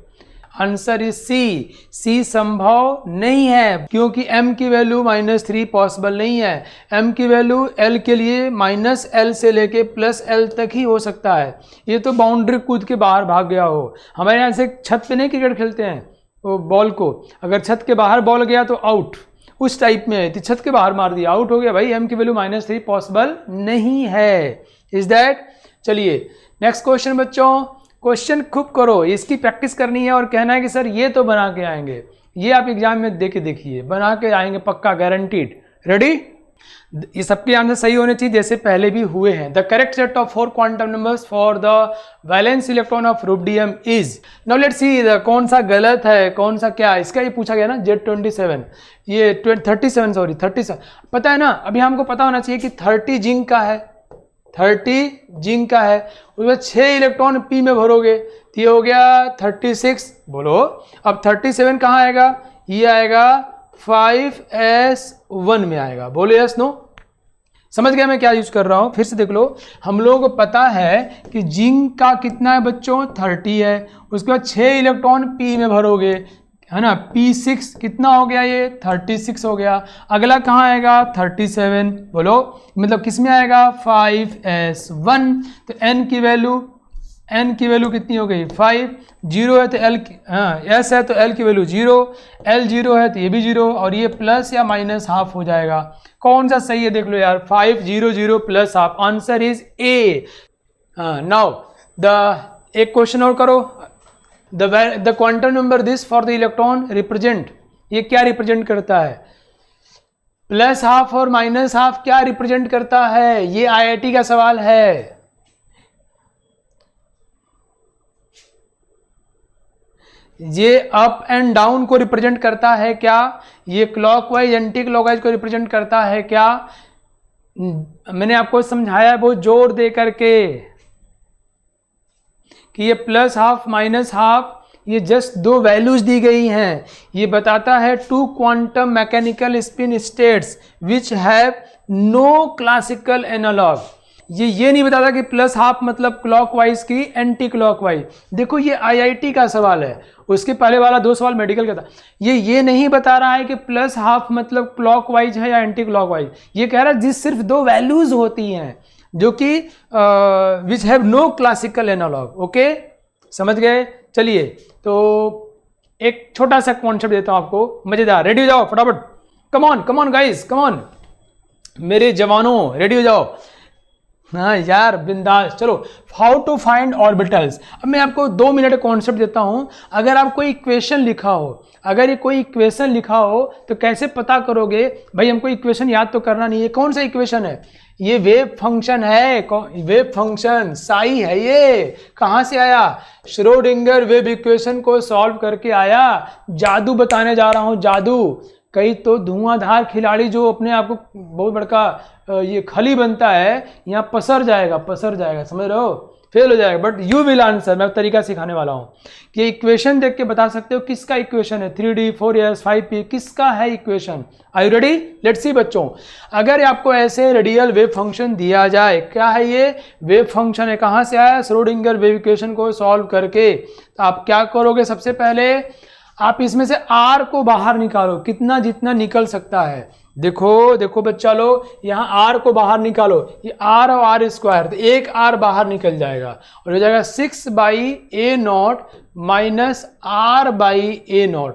Answer is C. C संभव नहीं है क्योंकि m की वैल्यू -3 पॉसिबल नहीं है. m की value l के लिए -l से लेके +l तक ही हो सकता है. ये तो बाउंड्री कूद के बाहर भाग गया हो. हमारे यहाँ से छत पे नहीं क्रिकेट खेलते हैं वो बॉल को, अगर छत के बाहर बॉल गया तो आउट, उस टाइप में है. तो छत के बाहर मार दिया, आउट हो गया भाई. m की वैल्यू -3 पॉसिबल नहीं है. Is that. चलिए नेक्स्ट क्वेश्चन बच्चों. क्वेश्चन खूब करो, इसकी प्रैक्टिस करनी है और कहना है कि सर ये तो बना के आएंगे. ये आप एग्जाम में दे के देखिए, बना के आएंगे पक्का, गारंटीड. रेडी. ये सबके आंसर सही होने चाहिए जैसे पहले भी हुए हैं. The correct set of 4 quantum numbers for the valence electron of rubidium is. Now let's सी कौन सा गलत है कौन सा क्या. इसका ये पूछा गया ना Z27, ये 37 सॉरी 37 पता है ना. अभी हमको पता होना चाहिए कि 30 जिंक का है, 30 जिंक का है, उसमें 6 इलेक्ट्रॉन P में भरोगे तो ये हो गया 36. बोलो अब 37 कहाँ आएगा, ये आएगा 5s1 में आएगा. बोलो यस नो. समझ गया मैं क्या यूज कर रहा हूँ. फिर से देख लो. हम लोगों को पता है कि जिंक का कितना है बच्चों, 30 है. उसके बाद 6 इलेक्ट्रॉन P में भरोगे है ना, P6 कितना हो गया, ये 36 हो गया. अगला कहाँ आएगा 37. बोलो मतलब किस में आएगा 5s1. तो n की वैल्यू कितनी हो गई 5. 0 है तो l s है तो l की वैल्यू 0, l 0 है तो ये भी 0 और ये प्लस या माइनस हाफ हो जाएगा. कौन सा सही है देख लो यार. 5 0 0 plus half. Answer is a. Now एक क्वेश्चन और करो. The quantum number this for the electron represent, ये क्या रिप्रेजेंट करता है, प्लस हाफ और माइनस हाफ क्या रिप्रेजेंट करता है. ये IIT का सवाल है. ये अप एंड डाउन को रिप्रेजेंट करता है क्या, ये क्लॉकवाइज एंटी क्लॉकवाइज को रिप्रेजेंट करता है क्या. मैंने आपको समझाया बहुत जोर दे करके कि ये प्लस हाफ माइनस हाफ ये जस्ट 2 वैल्यूज दी गई हैं. ये बताता है 2 quantum mechanical spin states which have no classical analogue. ये नहीं बताता कि प्लस हाफ मतलब क्लॉकवाइज की एंटी क्लॉकवाइज. देखो ये IIT का सवाल है, उसके पहले वाला 2 सवाल मेडिकल का था. ये नहीं बता रहा है कि प्लस हाफ मतलब क्लॉकवाइज है या एंटी क्लॉकवाइज. ये कह रहा है जिस सिर्फ 2 वैल्यूज होती हैं जो कि which have no classical analogue. Okay समझ गए. चलिए तो एक छोटा सा कॉन्सेप्ट देता हूं आपको, मजेदार. रेडी हो जाओ फटाफट. Come on guys, come on मेरे जवानों, रेडी हो जाओ. हाँ यार बिंदास. चलो हाउ टू फाइंड ऑर्बिटल्स. अब मैं आपको 2 मिनट कॉन्सेप्ट देता हूं. अगर आप कोई इक्वेशन लिखा हो, अगर ये कोई इक्वेशन लिखा हो तो कैसे पता करोगे भाई. हमको इक्वेशन याद तो करना नहीं है. कौन सा इक्वेशन है, ये वेव फंक्शन है. वेव फंक्शन साई है. ये कहाँ से आया, श्रोडिंगर वेव इक्वेशन को सॉल्व करके आया. जादू बताने जा रहा हूँ, जादू. कई तो धुआंधार खिलाड़ी जो अपने आप को बहुत बड़का ये खली बनता है, यहाँ पसर जाएगा, समझ रहे हो, फेल हो जाएगा. But you will answer. मैं तरीका सिखाने वाला हूँ कि इक्वेशन देख के बता सकते हो किसका इक्वेशन है. 3D 4S 5P किसका है equation. Are you ready. Let's see बच्चों. अगर आपको ऐसे रेडियल वेव फंक्शन दिया जाए, क्या है ये वेव फंक्शन है, कहाँ से आया, श्रोडिंगर वेव इक्वेशन को सॉल्व करके. तो आप क्या करोगे, सबसे पहले आप इसमें से R को बाहर निकालो, कितना जितना निकल सकता है. देखो बच्चा लोग, यहाँ R को बाहर निकालो. ये R और R स्क्वायर, तो एक R बाहर निकल जाएगा और हो जाएगा 6/A0 माइनस R/A0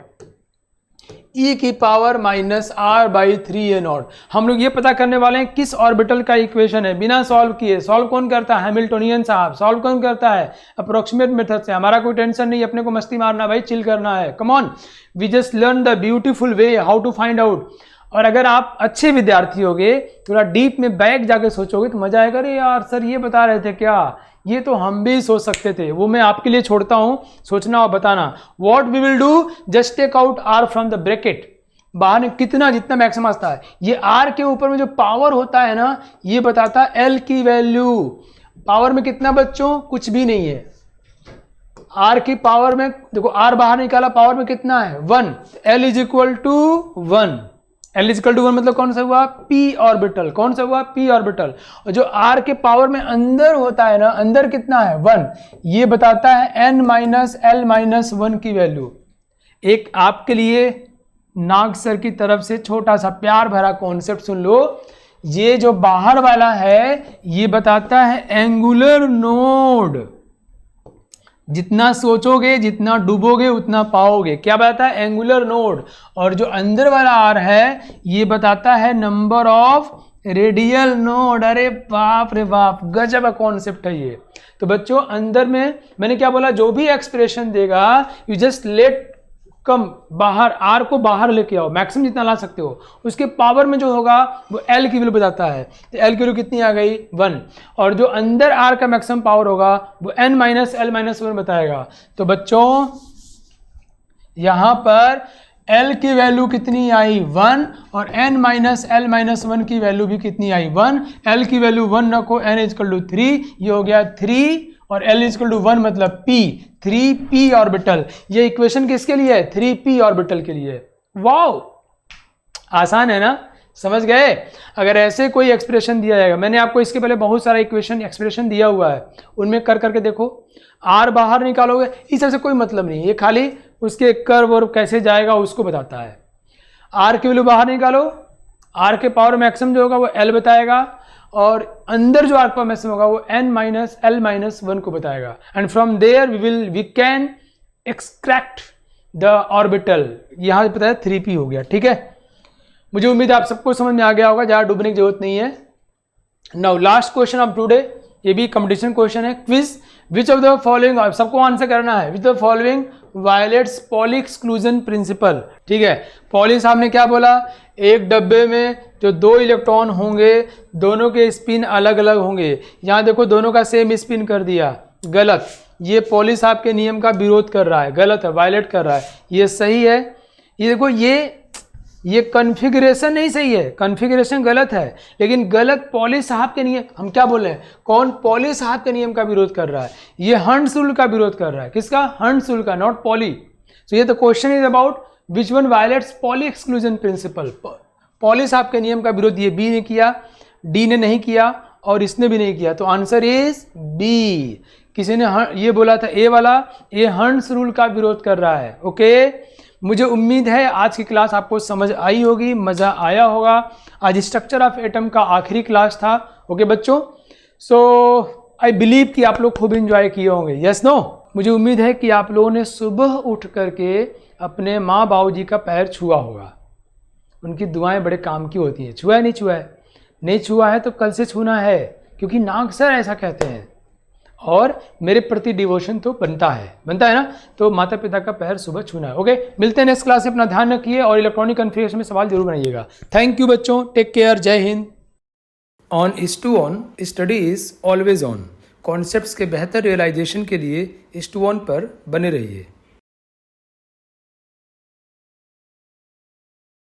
e की पावर -R/3A0. हम लोग ये पता करने वाले हैं किस ऑर्बिटल का इक्वेशन है, बिना सॉल्व किए. सॉल्व कौन करता है, हैमिल्टोनियन साहब. सॉल्व कौन करता है, अप्रोक्सीमेट मेथड से. हमारा कोई टेंशन नहीं, अपने को मस्ती मारना भाई, चिल करना है. Come on, we just learn the beautiful way how to find out. और अगर आप अच्छे विद्यार्थी होगे, थोड़ा डीप में बैक जाके सोचोगे तो मजा आएगा. अरे यार सर ये बता रहे थे क्या, ये तो हम भी सोच सकते थे. वो मैं आपके लिए छोड़ता हूं, सोचना और बताना. What we will do, just take out R from the bracket. बाहर में कितना जितना मैक्सिमम आता है. ये R के ऊपर में जो पावर होता है ना, ये बताता है L की वैल्यू. पावर में कितना बच्चों, कुछ भी नहीं है. R की पावर में देखो, R बाहर निकाला, पावर में कितना है 1. L is equal to 1. L is equal to 1 मतलब कौन सा हुआ, p ऑर्बिटल, कौन सा हुआ, p ऑर्बिटल। और जो r के पावर में अंदर होता है ना, अंदर कितना है 1, ये बताता है n माइनस l माइनस 1 की वैल्यू। एक आपके लिए नाग सर की तरफ से छोटा सा प्यार भरा कॉन्सेप्ट सुन लो, ये जो बाहर वाला है ये बताता है एंगुलर नोड। जितना सोचोगे जितना डूबोगे उतना पाओगे, क्या बताता है, एंगुलर नोड। और जो अंदर वाला आर है ये बताता है नंबर ऑफ रेडियल नोड। अरे बाप रे बाप, गजब का कॉन्सेप्ट है ये। तो बच्चों अंदर में मैंने क्या बोला, जो भी एक्सप्रेशन देगा यू जस्ट लेट कम बाहर, आर को बाहर लेके आओ, मैक्सिमम जितना ला सकते हो। उसके पावर में जो होगा वो एल की वैल्यू बताता है, तो एल की वैल्यू कितनी आ गई 1। और जो अंदर आर का मैक्सिमम पावर होगा वो एन माइनस एल माइनस 1 बताएगा। तो बच्चों यहां पर एल की वैल्यू कितनी आई 1 और एन माइनस एल माइनस 1 की वैल्यू भी कितनी आई 1। एल की वैल्यू 1 रखो, एन इजकल टू 3, ये हो गया 3 और L इजकल टू 1 मतलब P, 3p ऑर्बिटल। ये इक्वेशन किसके लिए है, 3p ऑर्बिटल के लिए। वाओ, आसान है ना, समझ गए। अगर ऐसे कोई एक्सप्रेशन दिया जाएगा, मैंने आपको इसके पहले बहुत सारा इक्वेशन एक्सप्रेशन दिया हुआ है, उनमें कर करके देखो, R बाहर निकालोगे, इस सबसे कोई मतलब नहीं, ये खाली उसके कर्व और कैसे जाएगा उसको बताता है। R की वैल्यू बाहर निकालो, R के पावर मैक्सिमम जो होगा वो L बताएगा, और अंदर जो आर मैक्सिमम होगा वो n माइनस एल माइनस 1 को बताएगा। And from there we can extract the orbital. यहां पता है 3p हो गया, ठीक है। मुझे उम्मीद है आप सबको समझ में आ गया होगा, ज़्यादा डूबने की जरूरत नहीं है। Now last question of today, ये भी कंपटीशन क्वेश्चन है, quiz. Which of the following, सबको आंसर करना है, विच of the following violets poly exclusion principle. ठीक है, पॉली साहब ने क्या बोला, एक डब्बे में जो 2 इलेक्ट्रॉन होंगे दोनों के स्पिन अलग अलग होंगे। यहाँ देखो दोनों का सेम स्पिन कर दिया, गलत। ये पॉली साहब के नियम का विरोध कर रहा है, गलत है, वायलेट कर रहा है। ये सही है, ये देखो ये कॉन्फ़िगरेशन नहीं सही है, कॉन्फ़िगरेशन गलत है, लेकिन गलत पॉली साहब के नियम। हम क्या बोल रहे हैं, कौन पॉली साहब के नियम का विरोध कर रहा है, ये हंट्स रूल का विरोध कर रहा है। किसका, हंट्स रूल का, नॉट पॉली। सो ये the question is about which one violets poly exclusion principle. Poly साहब के नियम का विरोध ये बी ने किया, डी ने नहीं किया और इसने भी नहीं किया, तो आंसर इज बी। किसी ने ये बोला था ए वाला, ये हंट्स रूल का विरोध कर रहा है। ओके, मुझे उम्मीद है आज की क्लास आपको समझ आई होगी, मज़ा आया होगा। आज स्ट्रक्चर ऑफ एटम का आखिरी क्लास था। ओके बच्चों, सो आई बिलीव कि आप लोग खूब एंजॉय किए होंगे, यस नो। मुझे उम्मीद है कि आप लोगों ने सुबह उठ करके अपने माँ बाबू जी का पैर छुआ होगा, उनकी दुआएं बड़े काम की होती हैं। छुआ है, नहीं छुआ है, नहीं छुआ है तो कल से छूना है, क्योंकि नाग सर ऐसा कहते हैं और मेरे प्रति डिवोशन तो बनता है ना। तो माता पिता का पैर सुबह छूना है। ओके, मिलते हैं नेक्स्ट क्लास में, अपना ध्यान रखिए और इलेक्ट्रॉनिक कॉन्फ़िगरेशन में सवाल जरूर बनाइएगा। थैंक यू बच्चों, take care, Jai Hind. On is to on, study is always on. Concepts के बेहतर रियलाइजेशन के लिए इज टू ऑन पर बने रहिए।